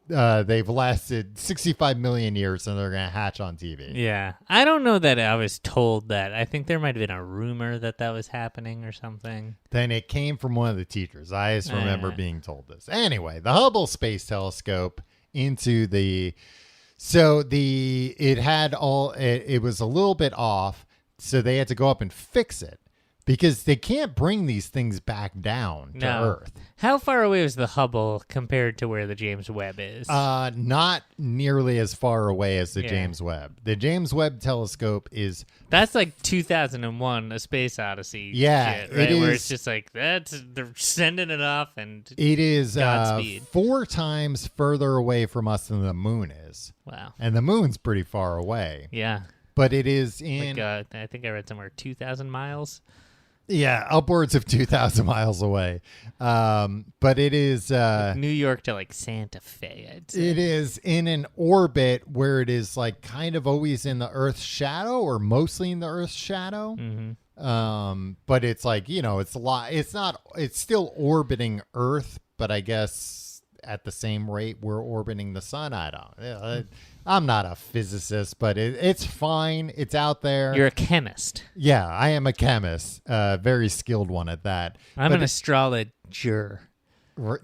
they've lasted 65 million years and they're going to hatch on TV. Yeah. I don't know that I was told that. I think there might have been a rumor that was happening or something. Then it came from one of the teachers. I just remember being told this. Anyway, the Hubble Space Telescope it was a little bit off, so they had to go up and fix it. Because they can't bring these things back down to Earth. How far away was the Hubble compared to where the James Webb is? Not nearly as far away as the James Webb. The James Webb telescope is... That's like 2001, A Space Odyssey. Yeah, shit, right? it Where is, it's just like, they're sending it off and it is Godspeed. 4 times further away from us than the moon is. Wow. And the moon's pretty far away. Yeah. But it is in... Like, I think I read somewhere 2,000 miles. Yeah, upwards of 2,000 miles away. But it is... New York to like Santa Fe, I'd say. It is in an orbit where it is like kind of always in the Earth's shadow or mostly in the Earth's shadow. Mm-hmm. But it's like, it's a lot. It's still orbiting Earth, but I guess at the same rate we're orbiting the sun. I'm not a physicist, but it's fine. It's out there. You're a chemist. Yeah, I am a chemist. Very skilled one at that. I'm an astrologer.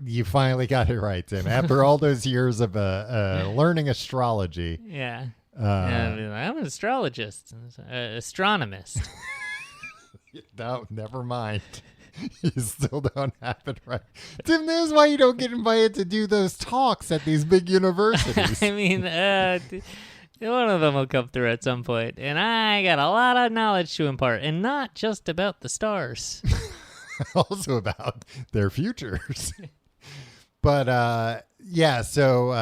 You finally got it right, Tim. After all those years of learning astrology. Yeah. I'm an astrologist, astronomist. No, never mind. You still don't have it right. Tim, this is why you don't get invited to do those talks at these big universities. I mean, one of them will come through at some point, and I got a lot of knowledge to impart, and not just about the stars. Also about their futures. But, so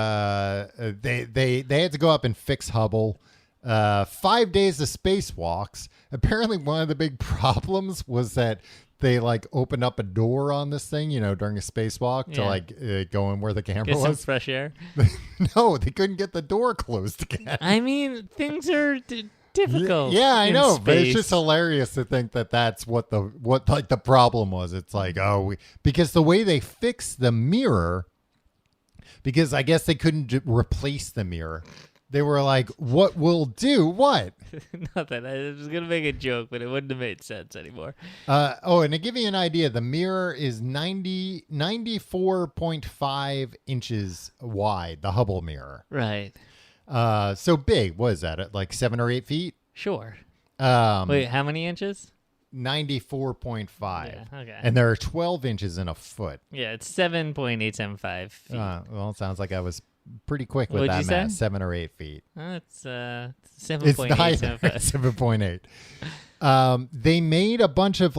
they had to go up and fix Hubble. 5 days of spacewalks. Apparently, one of the big problems was that they opened up a door on this thing, during a spacewalk to go in where the camera Get was. some fresh air. No, they couldn't get the door closed again. I mean, things are difficult. Yeah, I know, space. but it's just hilarious to think that that's what the problem was. It's like, because the way they fixed the mirror, because I guess they couldn't replace the mirror. They were like, what we'll do? What? Nothing. I was going to make a joke, but it wouldn't have made sense anymore. And to give you an idea, the mirror is 94.5 inches wide, the Hubble mirror. Right. So big. What is that? Like 7 or 8 feet? Sure. Wait, how many inches? 94.5. Yeah, okay. And there are 12 inches in a foot. Yeah, it's 7.875 feet. Well, it sounds like I was pretty quick with What'd that you math. say? 7 or 8 feet. It's It's 7.875. 7.8. They made a bunch of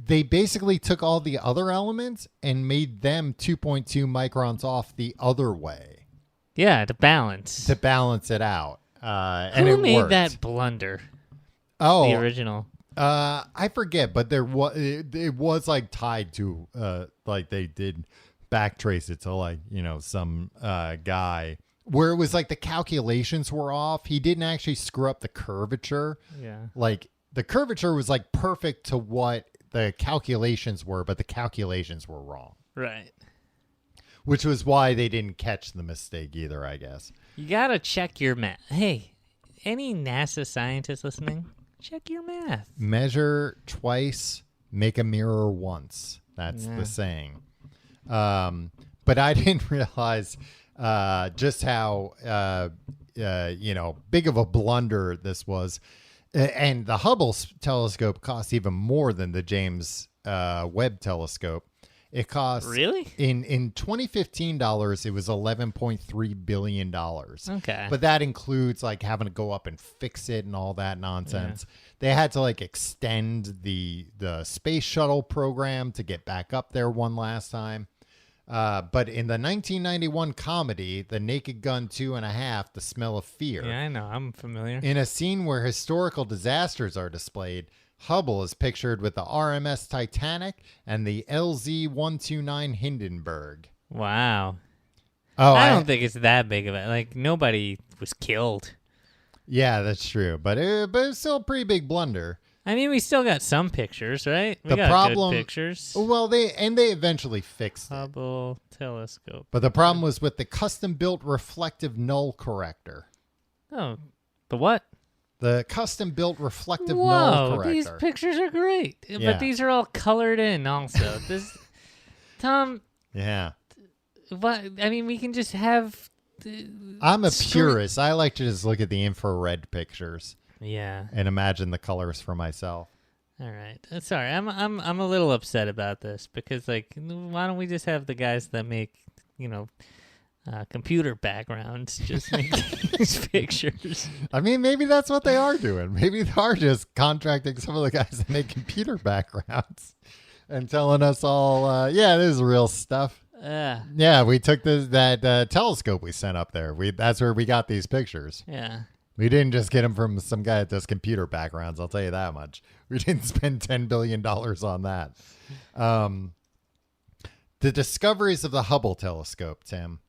they basically took all the other elements and made them 2.2 microns off the other way. Yeah, to balance. To balance it out. And Who it made worked. that blunder? Oh, The original. I forget, but it was tied to they did backtrace it to some guy where it was the calculations were off. He didn't actually screw up the curvature. Yeah. The curvature was perfect to what the calculations were, but the calculations were wrong. Right. Which was why they didn't catch the mistake either, I guess. You got to check your math. Hey, any NASA scientists listening? Check your math. Measure twice, make a mirror once. That's the saying. But I didn't realize just how big of a blunder this was. And the Hubble telescope costs even more than the James Webb telescope. It costs really in 2015 dollars. It was $11.3 billion. Okay, but that includes having to go up and fix it and all that nonsense. Yeah. They had to extend the space shuttle program to get back up there one last time. But in the 1991 comedy, The Naked Gun 2.5, The Smell of Fear. Yeah, I know. I'm familiar. In a scene where historical disasters are displayed, Hubble is pictured with the RMS Titanic and the LZ-129 Hindenburg. Wow. Oh, I don't think it's that big of it. Nobody was killed. Yeah, that's true. But it's still a pretty big blunder. I mean, we still got some pictures, right? We The got problem- good pictures. Well, they eventually fixed it. Hubble telescope. But the problem was with the custom-built reflective null corrector. Oh, the what? The custom-built reflective null Whoa, corrector. these pictures are great. Yeah. But these are all colored in also. This, Tom, Yeah. what? I mean, we can just have... I'm a purist. I like to just look at the infrared pictures Yeah. and imagine the colors for myself. All right. Sorry, I'm a little upset about this because, like, why don't we just have the guys that make, computer backgrounds just make these pictures? I mean, maybe that's what they are doing. Maybe they are just contracting some of the guys that make computer backgrounds and telling us all, yeah, this is real stuff. Yeah, we took that telescope we sent up there. That's where we got these pictures. Yeah. We didn't just get them from some guy that does computer backgrounds. I'll tell you that much. We didn't spend $10 billion on that. The discoveries of the Hubble telescope, Tim,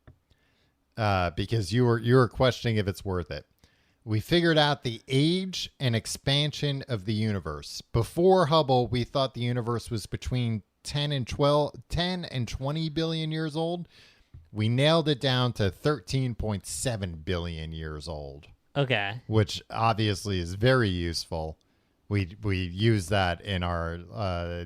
because you were questioning if it's worth it. We figured out the age and expansion of the universe. Before Hubble, we thought the universe was between 10 and 20 billion years old. We nailed it down to 13.7 billion years old. Okay. Which obviously is very useful. We use that in our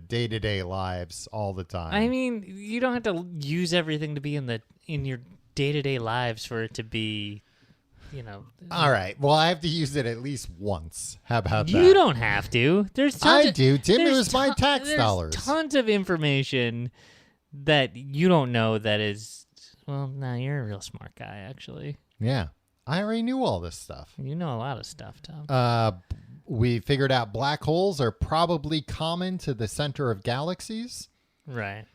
day-to-day lives all the time. I mean, you don't have to use everything to be in your day-to-day lives for it to be, All right. Well, I have to use it at least once. How about that? You don't have to. There's tons I do, Tim. It there's was my tax there's dollars. Tons of information that you don't know that is. Well, no, you're a real smart guy, actually. Yeah. I already knew all this stuff. You know a lot of stuff, Tom. We figured out black holes are probably common to the center of galaxies. Right.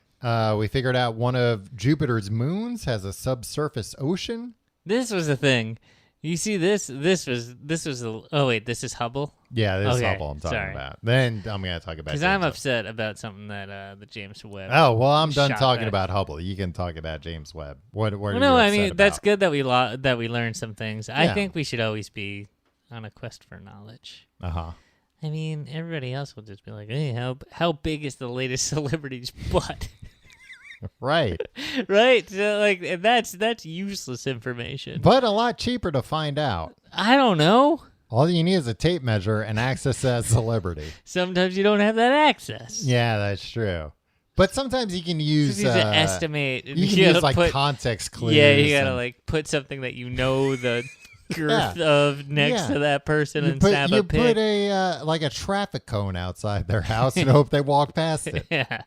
We figured out one of Jupiter's moons has a subsurface ocean. This was the thing. You see this? This was. Oh wait, this is Hubble. Yeah, this is Okay, Hubble I'm talking sorry. about. Then I'm going to talk about Because James I'm Webb. upset about something that the James Webb. Oh, well, I'm done shot talking back. about Hubble. You can talk about James Webb. What are Well, you no, I upset mean that's about? good that we learned some things. I Yeah. think we should always be on a quest for knowledge. Uh-huh. I mean, everybody else will just be like, "Hey, how big is the latest celebrity's butt?" Right. Right? So, like, that's useless information. But a lot cheaper to find out. I don't know. All you need is a tape measure and access to that celebrity. Sometimes you don't have that access. Yeah, that's true. But sometimes you can use... You need to estimate. You can gotta use, like, put, context clues. Yeah, you gotta and- like put something that you know the girth of next Yeah. to that person You and put, snap you a put pic. a like a traffic cone outside their house and hope they walk past it. Yeah.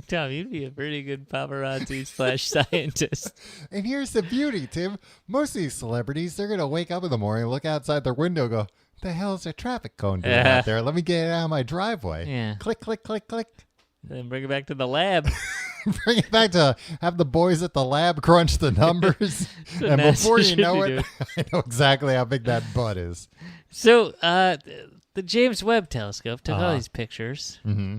Tom, you'd be a pretty good paparazzi / scientist. And here's the beauty, Tim. Most of these celebrities, they're going to wake up in the morning, look outside their window, go, the hell's a traffic cone doing Yeah. out there? Let me get it out of my driveway. Yeah. Click, click, click, click. Then bring it back to the lab. Bring it back to have the boys at the lab crunch the numbers. what And NASA before you should know be it, doing. I know exactly how big that butt is. So, the James Webb telescope took all Uh-huh. these pictures, Mm-hmm.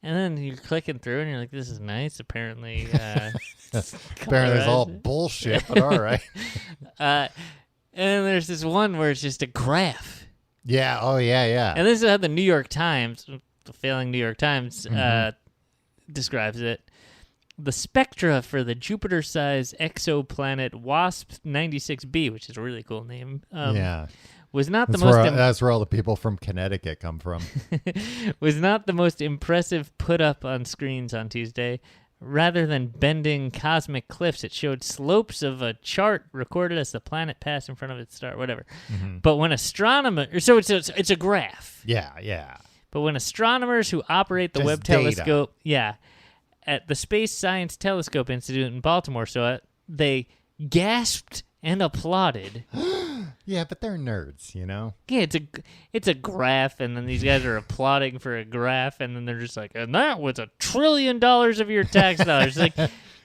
and then you're clicking through, and you're like, "This is nice." Apparently, Apparently it's all bullshit, but all right. and then there's this one where it's just a graph, Yeah. Oh, yeah, yeah. and this is how the New York Times, the failing New York Times, describes it. The spectra for the Jupiter-sized exoplanet WASP 96b, which is a really cool name, yeah. was not That's the most where, that's where all the people from Connecticut come from. was not the most impressive put up on screens on Tuesday. Rather than bending cosmic cliffs, it showed slopes of a chart recorded as the planet passed in front of its star, whatever. But when astronomers, so it's a graph. Yeah, yeah. But when astronomers who operate the Just Webb data. telescope, at the Space Science Telescope Institute in Baltimore, they gasped and applauded. Yeah, but they're nerds, you know? Yeah, it's a graph, and then these guys are applauding for a graph, and then they're just like, and that was $1 trillion of your tax dollars. Like,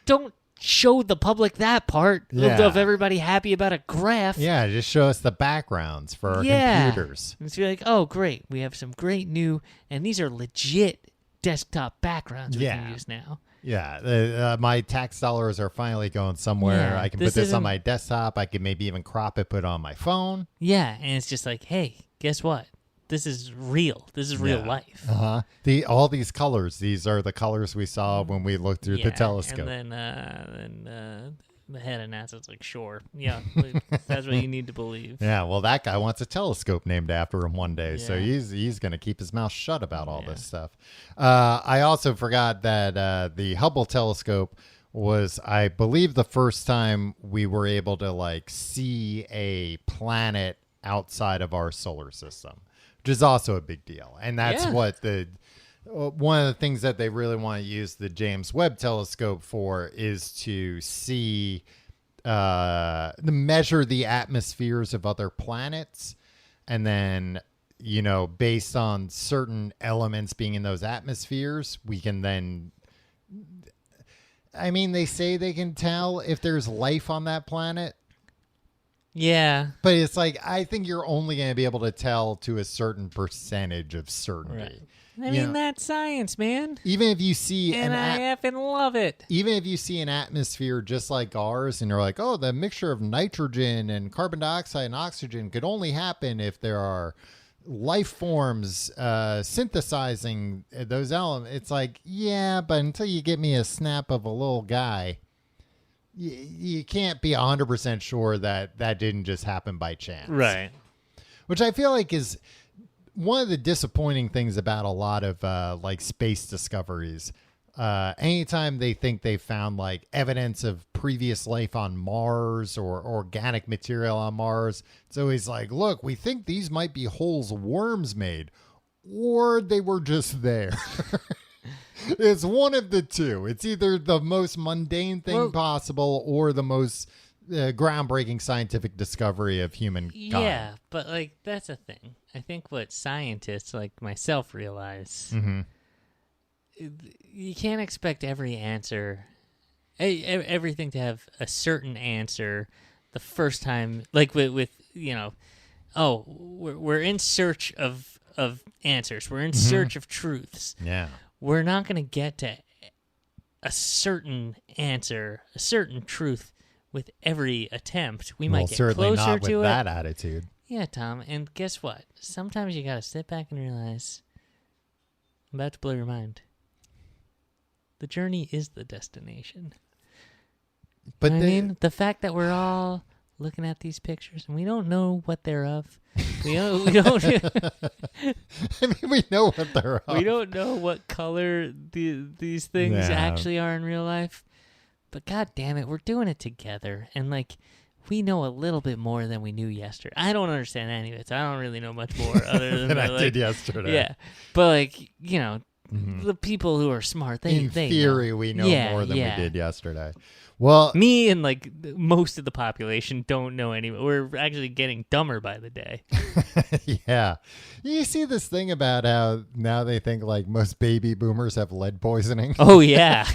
don't show the public that part of everybody happy about a graph. Yeah, just show us the backgrounds for our computers. And so you're like, oh, great, we have some great new, and these are legit desktop backgrounds we can use now. Yeah, my tax dollars are finally going somewhere. Yeah, I can this put this on isn't- my desktop. I can maybe even crop it, put it on my phone. Yeah, and it's just like, hey, guess what? this is real. This is real life. All these colors. These are the colors we saw when we looked through the telescope. And then the head of NASA's like, sure, yeah, that's what you need to believe. Yeah, well, that guy wants a telescope named after him one day, so Yeah. he's going to keep his mouth shut about all this stuff. I also forgot that the Hubble telescope was, I believe, the first time we were able to like see a planet outside of our solar system, which is also a big deal. And that's what one of the things that they really want to use the Webb telescope for is to see, to measure the atmospheres of other planets. And then, based on certain elements being in those atmospheres, we can then, they say they can tell if there's life on that planet. Yeah. But it's like, I think you're only going to be able to tell to a certain percentage of certainty. Right. That's science, man. Even if you see I effing love it. Even if you see an atmosphere just like ours and you're like, oh, the mixture of nitrogen and carbon dioxide and oxygen could only happen if there are life forms synthesizing those elements. It's like, yeah, but until you get me a snap of a little guy, you can't be 100% sure that didn't just happen by chance. Right. Which I feel like is one of the disappointing things about a lot of like space discoveries. Anytime they think they found like evidence of previous life on Mars or organic material on Mars, it's always like, look, we think these might be holes worms made, or they were just there. It's one of the two. It's either the most mundane thing possible or the most groundbreaking scientific discovery of humankind. Yeah, but like that's a thing. I think what scientists like myself realize, you can't expect every answer, everything to have a certain answer the first time. Like with we're in search of answers. We're in search of truths. Yeah. We're not going to get to a certain answer, a certain truth with every attempt. We might get certainly closer not with to that it. attitude. Yeah, Tom. And guess what? Sometimes you got to sit back and realize, I'm about to blow your mind. The journey is the destination. But You know what I mean, the fact that we're all looking at these pictures and we don't know what they're of. We don't. We know what they're of. We don't know what color these things actually are in real life. But god damn it, we're doing it together. And like, we know a little bit more than we knew yesterday. I don't understand any of it, so I don't really know much more other than I did yesterday. Yeah. But like, the people who are smart, they in theory, know. we know more than we did yesterday. Well, me and like most of the population don't know any. We're actually getting dumber by the day. Yeah. You see this thing about how now they think like most baby boomers have lead poisoning? Oh, yeah.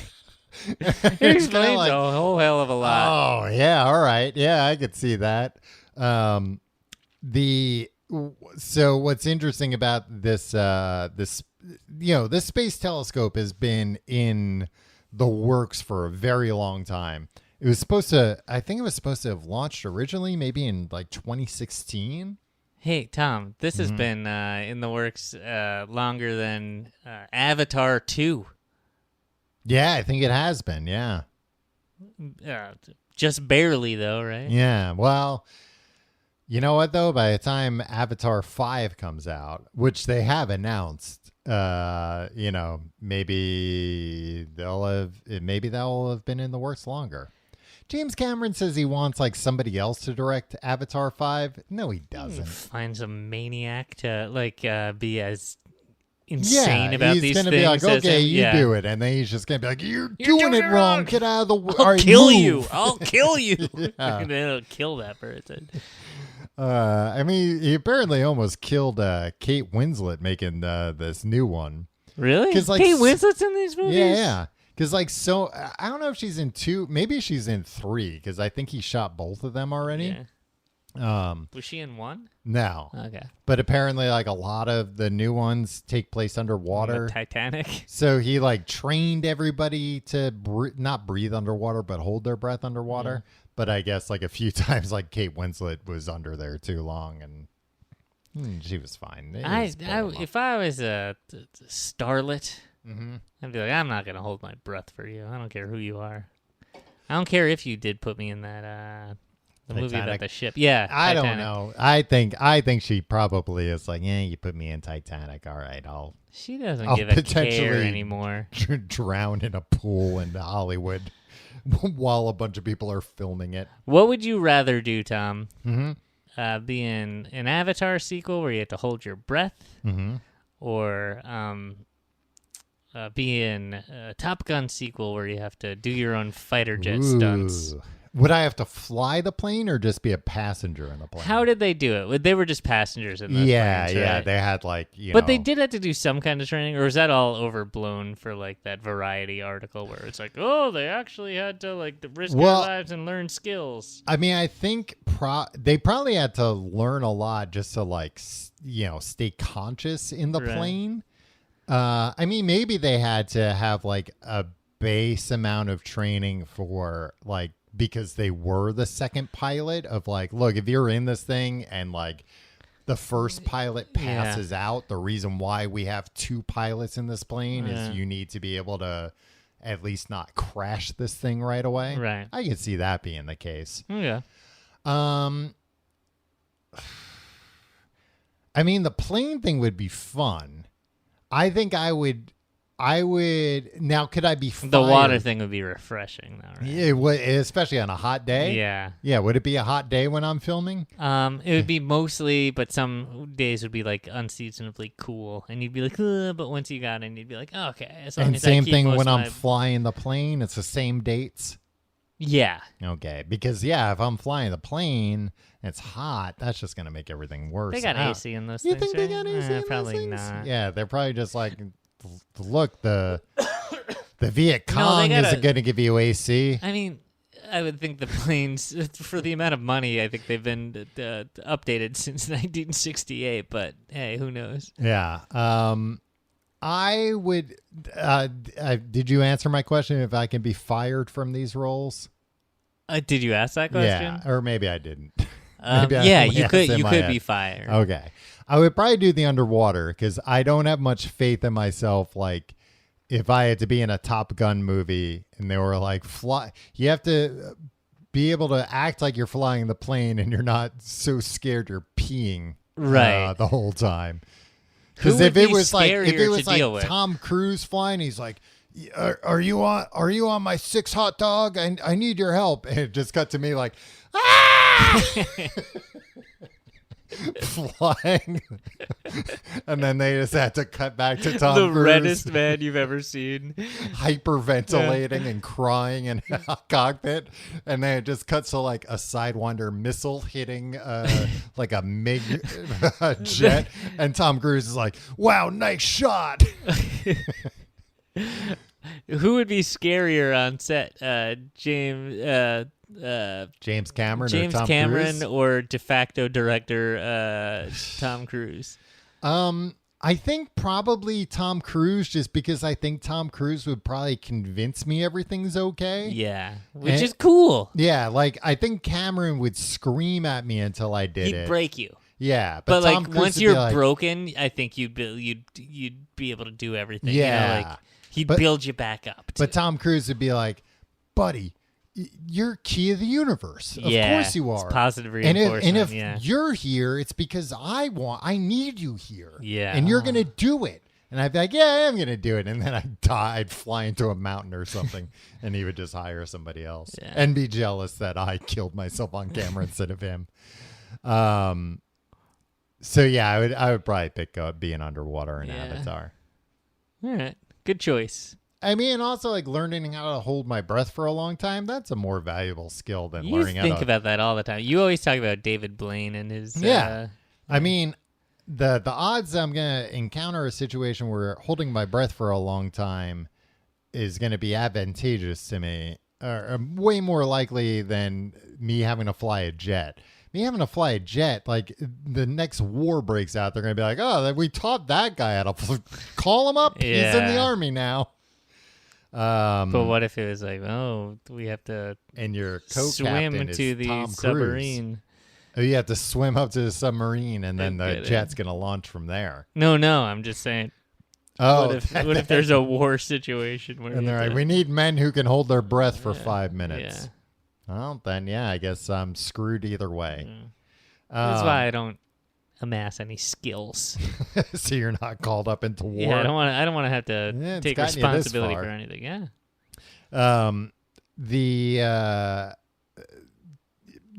It It's explains kinda like, a whole hell of a lot. Oh, yeah. All right. Yeah, I could see that. So what's interesting about this this space telescope has been in the works for a very long time. I think it was supposed to have launched originally maybe in like 2016. Hey, Tom, this has been in the works longer than Avatar 2. Yeah, I think it has been. Yeah. Just barely, though, right? Yeah. Well, you know what, though? By the time Avatar 5 comes out, which they have announced, maybe they'll have been in the works longer. James Cameron says he wants like somebody else to direct Avatar 5. No, he doesn't. Find some maniac to be as insane about these things. He's gonna be like, okay, you do it, and then he's just gonna be like, you're doing it wrong. Get out of the way. I'll kill you. I'll kill you. Yeah. And then it'll kill that person. He apparently almost killed Kate Winslet making this new one. Really? Kate Winslet's in these movies? Yeah. Because I don't know if she's in 2. Maybe she's in 3. Because I think he shot both of them already. Yeah. Was she in 1? No. Okay. But apparently, like a lot of the new ones take place underwater. The Titanic. So he like trained everybody to not breathe underwater, but hold their breath underwater. Yeah. But I guess like a few times, like Kate Winslet was under there too long, and She was fine. If I was a starlet, Mm-hmm. I'd be like, I'm not gonna hold my breath for you. I don't care who you are. I don't care if you did put me in that the movie about Titanic? the ship. Yeah, I Titanic. don't know. I think she probably is like, yeah, you put me in Titanic. All right, She doesn't I'll give a care potentially anymore. drown in a pool in Hollywood while a bunch of people are filming it. What would you rather do, Tom? Mm-hmm. Be in an Avatar sequel where you have to hold your breath, Mm-hmm. or be in a Top Gun sequel where you have to do your own fighter jet stunts? Would I have to fly the plane or just be a passenger in the plane? How did they do it? They were just passengers in those planes, yeah. right? They had But they did have to do some kind of training, or is that all overblown for like that Variety article where it's like, oh, they actually had to like risk their lives and learn skills? I mean, I think they probably had to learn a lot just to like, stay conscious in the plane. I mean, maybe they had to have like a base amount of training for like, because they were the second pilot of like, look, if you're in this thing and like the first pilot passes out, the reason why we have two pilots in this plane is you need to be able to at least not crash this thing right away. Right. I can see that being the case. Yeah. I mean, the plane thing would be fun. I think I would. Now, could I be fired? The water thing would be refreshing, though, right? It would, especially on a hot day. Yeah. Yeah. Would it be a hot day when I'm filming? It would be mostly, but some days would be like unseasonably cool, and you'd be like, but once you got in, you'd be like, oh, okay. As long And as same I keep thing most when of I'm my... flying the plane. It's the same dates. Yeah. Okay. Because if I'm flying the plane, and it's hot. That's just gonna make everything worse. They got AC in those you things. think they got AC in those Probably things? not. Yeah, they're probably just like, look, the Viet Cong isn't going to give you AC. I mean, I would think the planes, for the amount of money, I think they've been updated since 1968. But hey, who knows? Yeah. I would. Did you answer my question? If I can be fired from these roles? Did you ask that question? Yeah, or maybe I didn't. Yeah, you could. You could be fired. Okay, I would probably do the underwater because I don't have much faith in myself. Like, if I had to be in a Top Gun movie and they were like, fly, you have to be able to act like you're flying the plane and you're not so scared you're peeing right the whole time. Because if it was like with? Tom Cruise flying, he's like, Are you on my 6 hot dog? I need your help. And it just cut to me like, flying. And then they just had to cut back to Tom Cruise. The reddest man you've ever seen. Hyperventilating and crying in a cockpit. And then it just cuts to like a Sidewinder missile hitting like a MiG jet. And Tom Cruise is like, wow, nice shot. Who would be scarier on set? James Cameron James or Tom Cameron Cruise? or de facto director Tom Cruise? I think probably Tom Cruise, just because I think Tom Cruise would probably convince me everything's okay. Yeah, which is cool. Yeah, like I think Cameron would scream at me until I did it. He'd break you. Yeah, but Tom like Cruise once would you're be like, broken, I think you'd be able to do everything. Yeah, you know, like he'd build you back up. Too. But Tom Cruise would be like, buddy, you're key of the universe. Of course you are. It's positive reinforcement. And if you're here, it's because I need you here. Yeah. And you're going to do it. And I'd be like, yeah, I am going to do it. And then I'd fly into a mountain or something. And he would just hire somebody else and be jealous that I killed myself on camera instead of him. So yeah, I would probably pick up being underwater in Avatar. All right. Good choice. I mean, also like learning how to hold my breath for a long time. That's a more valuable skill than learning how to... You think about that all the time. You always talk about David Blaine and his... I mean, the odds I'm going to encounter a situation where holding my breath for a long time is going to be advantageous to me are way more likely than me having to fly a jet. Me having to fly a jet, like the next war breaks out, they're going to be like, oh, we taught that guy how to call him up. He's in the army now. But what if it was like, oh, we have to and your swim is to the Tom submarine? Oh, you have to swim up to the submarine, and then the Get jet's going to launch from there. No, I'm just saying. Oh, What if there's a war situation where and they're like, we need men who can hold their breath for 5 minutes. Yeah. Well, then, yeah, I guess I'm screwed either way. That's why I don't amass any skills. So you're not called up into war. Yeah, I don't want to have to it's take gotten you this responsibility far. for anything. Yeah.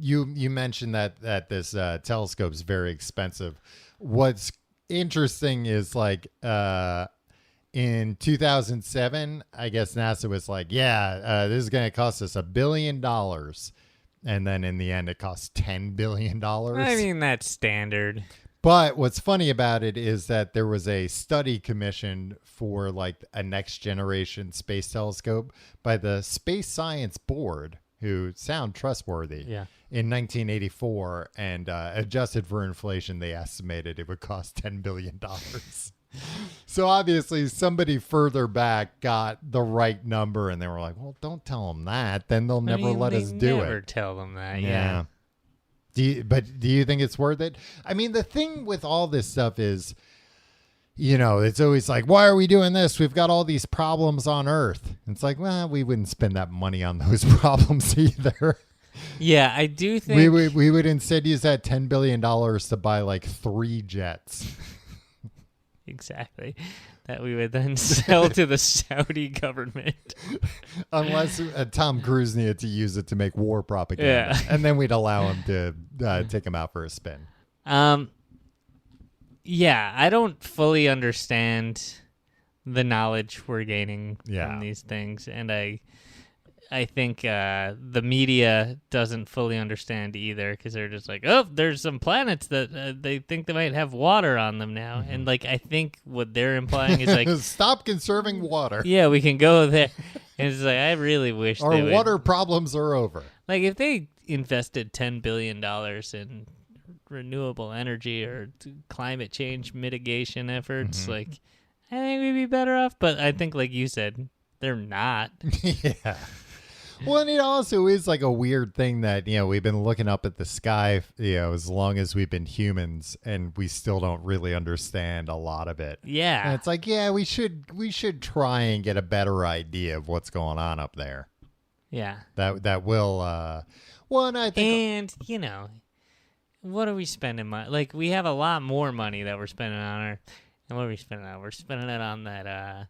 You mentioned that this telescope is very expensive. What's interesting is like in 2007, I guess NASA was like, this is going to cost us $1 billion. And then in the end, it cost $10 billion. I mean, that's standard. But what's funny about it is that there was a study commissioned for like a next generation space telescope by the Space Science Board, who sound trustworthy. Yeah. In 1984, and adjusted for inflation, they estimated it would cost $10 billion. So obviously somebody further back got the right number, and they were like, well, don't tell them that. Then they'll never let us do it. Never tell them that, yeah. Do you think it's worth it? I mean, the thing with all this stuff is, it's always like, why are we doing this? We've got all these problems on Earth. It's like, well, we wouldn't spend that money on those problems either. Yeah, I do think we would instead use that $10 billion to buy like 3 jets. Exactly. That we would then sell to the Saudi government. Unless Tom Cruise needed to use it to make war propaganda. Yeah. And then we'd allow him to take him out for a spin. Yeah, I don't fully understand the knowledge we're gaining from these things. And I think the media doesn't fully understand either, because they're just like, oh, there's some planets that they think they might have water on them now. Mm-hmm. And like, I think what they're implying is like, stop conserving water. Yeah, we can go there. And it's like, I really wish our water problems are over. Like if they invested $10 billion in renewable energy or climate change mitigation efforts, like I think we'd be better off. But I think, like you said, they're not. Yeah. Well, and it also is like a weird thing that, we've been looking up at the sky, as long as we've been humans, and we still don't really understand a lot of it. Yeah. And it's like, we should try and get a better idea of what's going on up there. Yeah. That will, and I think. And, what are we spending money? Like, we have a lot more money that we're spending on Earth. And what are we spending on? We're spending it on that,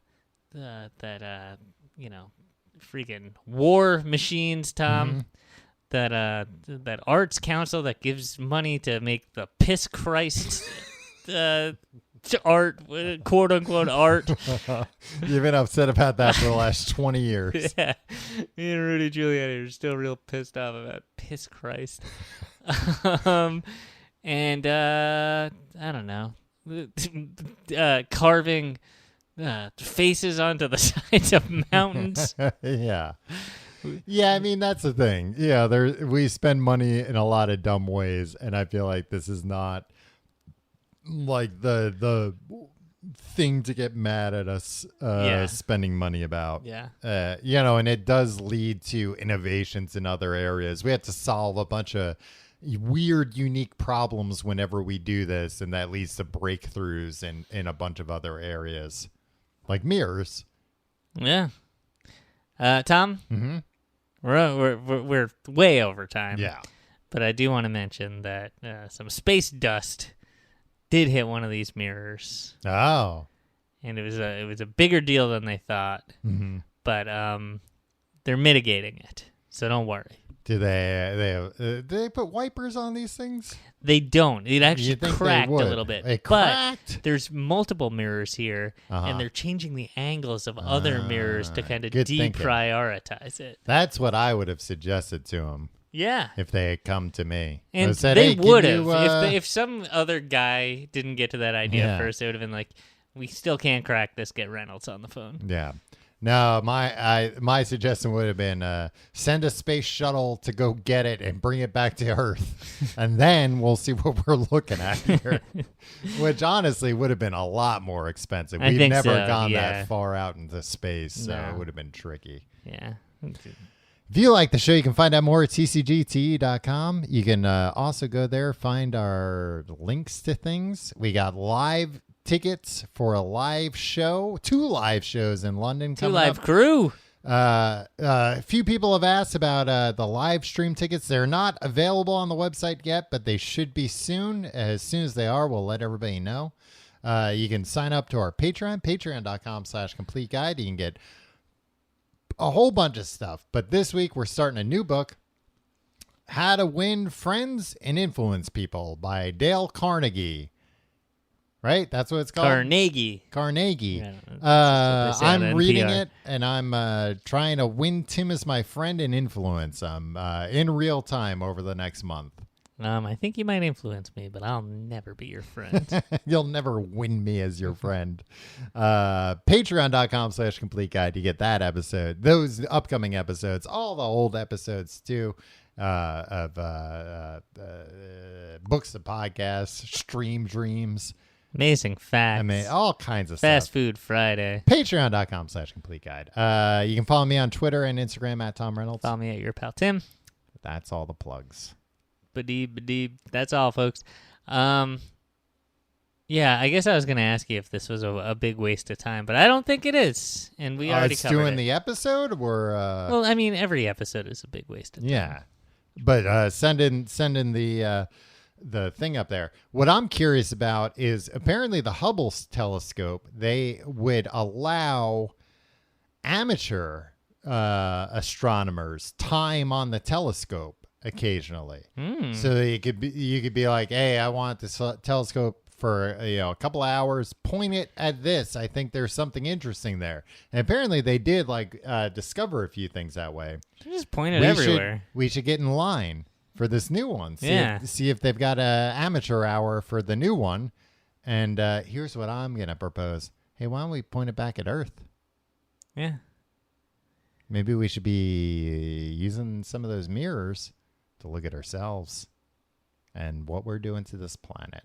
freaking war machines, Tom. That arts council that gives money to make the piss Christ art, quote unquote art. You've been upset about that for the last 20 years. Yeah, me and Rudy Giuliani are still real pissed off about piss Christ. And I don't know, carving faces onto the sides of mountains. Yeah. I mean, that's the thing. Yeah, we spend money in a lot of dumb ways, and I feel like this is not like the thing to get mad at us spending money about. Yeah. And it does lead to innovations in other areas. We have to solve a bunch of weird, unique problems whenever we do this, and that leads to breakthroughs in a bunch of other areas. Like mirrors. Yeah. Tom? Mm-hmm. We're way over time. Yeah. But I do want to mention that some space dust did hit one of these mirrors. Oh. And it was a bigger deal than they thought. Mm-hmm. But they're mitigating it, so don't worry. Do they put wipers on these things? They don't. It actually cracked a little bit. It cracked? But there's multiple mirrors here, and they're changing the angles of other mirrors to kind of deprioritize it. That's what I would have suggested to them. Yeah. If they had come to me. And said, they would have. If some other guy didn't get to that idea first, they would have been like, we still can't crack this, get Reynolds on the phone. Yeah. No, my suggestion would have been send a space shuttle to go get it and bring it back to Earth, and then we'll see what we're looking at here. Which honestly would have been a lot more expensive. We've never gone that far out into space, so it would have been tricky. Yeah. If you like the show, you can find out more at tcgte.com. You can also go there, find our links to things. We got live tickets for a live show, 2 live shows in London coming up. 2 live crew. A few people have asked about the live stream tickets. They're not available on the website yet, but they should be soon. As soon as they are, we'll let everybody know. You can sign up to our Patreon, patreon.com/complete guide. You can get a whole bunch of stuff. But this week we're starting a new book, How to Win Friends and Influence People by Dale Carnegie. Right? That's what it's called? Carnegie. Yeah, That's I'm reading NPR. it, and I'm trying to win Tim as my friend and influence him in real time over the next month. I think you might influence me, but I'll never be your friend. You'll never win me as your friend. Patreon.com/complete guide. You get that episode, those upcoming episodes, all the old episodes too, of books and podcasts, stream dreams. Amazing facts. I mean, all kinds of Fast stuff. Food Friday. Patreon.com/complete guide. You can follow me on Twitter and Instagram at Tom Reynolds. Follow me at your pal Tim. That's all the plugs. Ba-dee. That's all, folks. Yeah, I guess I was going to ask you if this was a big waste of time, but I don't think it is. And we already it's covered doing it. the episode, or Well, I mean, every episode is a big waste of time. yeah, but send in the thing up there. What I'm curious about is apparently the Hubble telescope, they would allow amateur astronomers time on the telescope occasionally. So that you could be like, hey, I want this telescope for a couple hours, point it at this. I think there's something interesting there. And apparently they did discover a few things that way. You just point it everywhere. We should get in line for this new one. Yeah. See if they've got a amateur hour for the new one. And here's what I'm going to propose. Hey, why don't we point it back at Earth? Yeah. Maybe we should be using some of those mirrors to look at ourselves and what we're doing to this planet.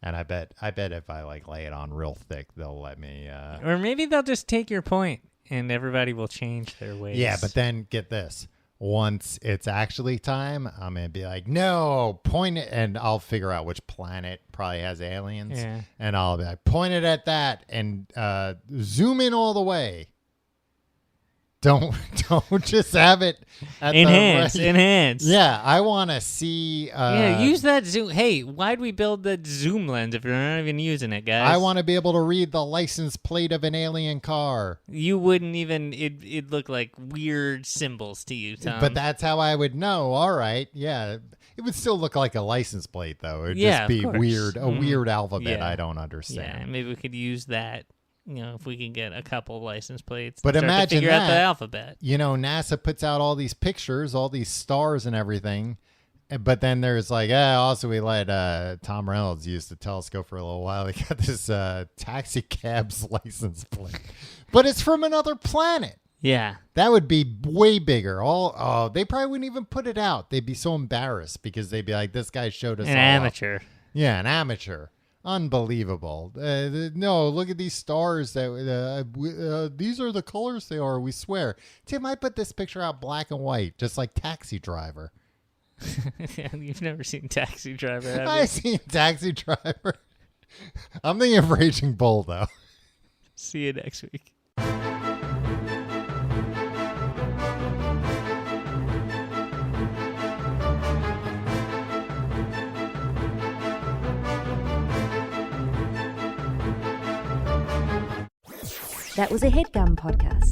And I bet if I lay it on real thick, they'll let me. Or maybe they'll just take your point and everybody will change their ways. Yeah, but then get this. Once it's actually time, I'm going to be like, no, point it. And I'll figure out which planet probably has aliens. Yeah. And I'll be like, point it at that and zoom in all the way. Don't just have it at enhance. Yeah, I want to see. Yeah, use that zoom. Hey, why'd we build the zoom lens if you're not even using it, guys? I want to be able to read the license plate of an alien car. You wouldn't even. It'd look like weird symbols to you, Tom. But that's how I would know. All right, yeah. It would still look like a license plate, though. It'd just be weird, a weird alphabet I don't understand. Yeah, maybe we could use that. If we can get a couple license plates. But and start imagine to figure out the that. alphabet. NASA puts out all these pictures, all these stars and everything. But then there's also we let Tom Reynolds use the telescope for a little while. He got this taxi cab's license plate. But it's from another planet. Yeah. That would be way bigger. They probably wouldn't even put it out. They'd be so embarrassed because they'd be like, this guy showed us An all amateur. up. Yeah, an amateur. Unbelievable. No, look at these stars. These are the colors they are, we swear. Tim, I put this picture out black and white, just like Taxi Driver. You've never seen Taxi Driver, have you? I've seen Taxi Driver. I'm thinking of Raging Bull, though. See you next week. That was a HeadGum podcast.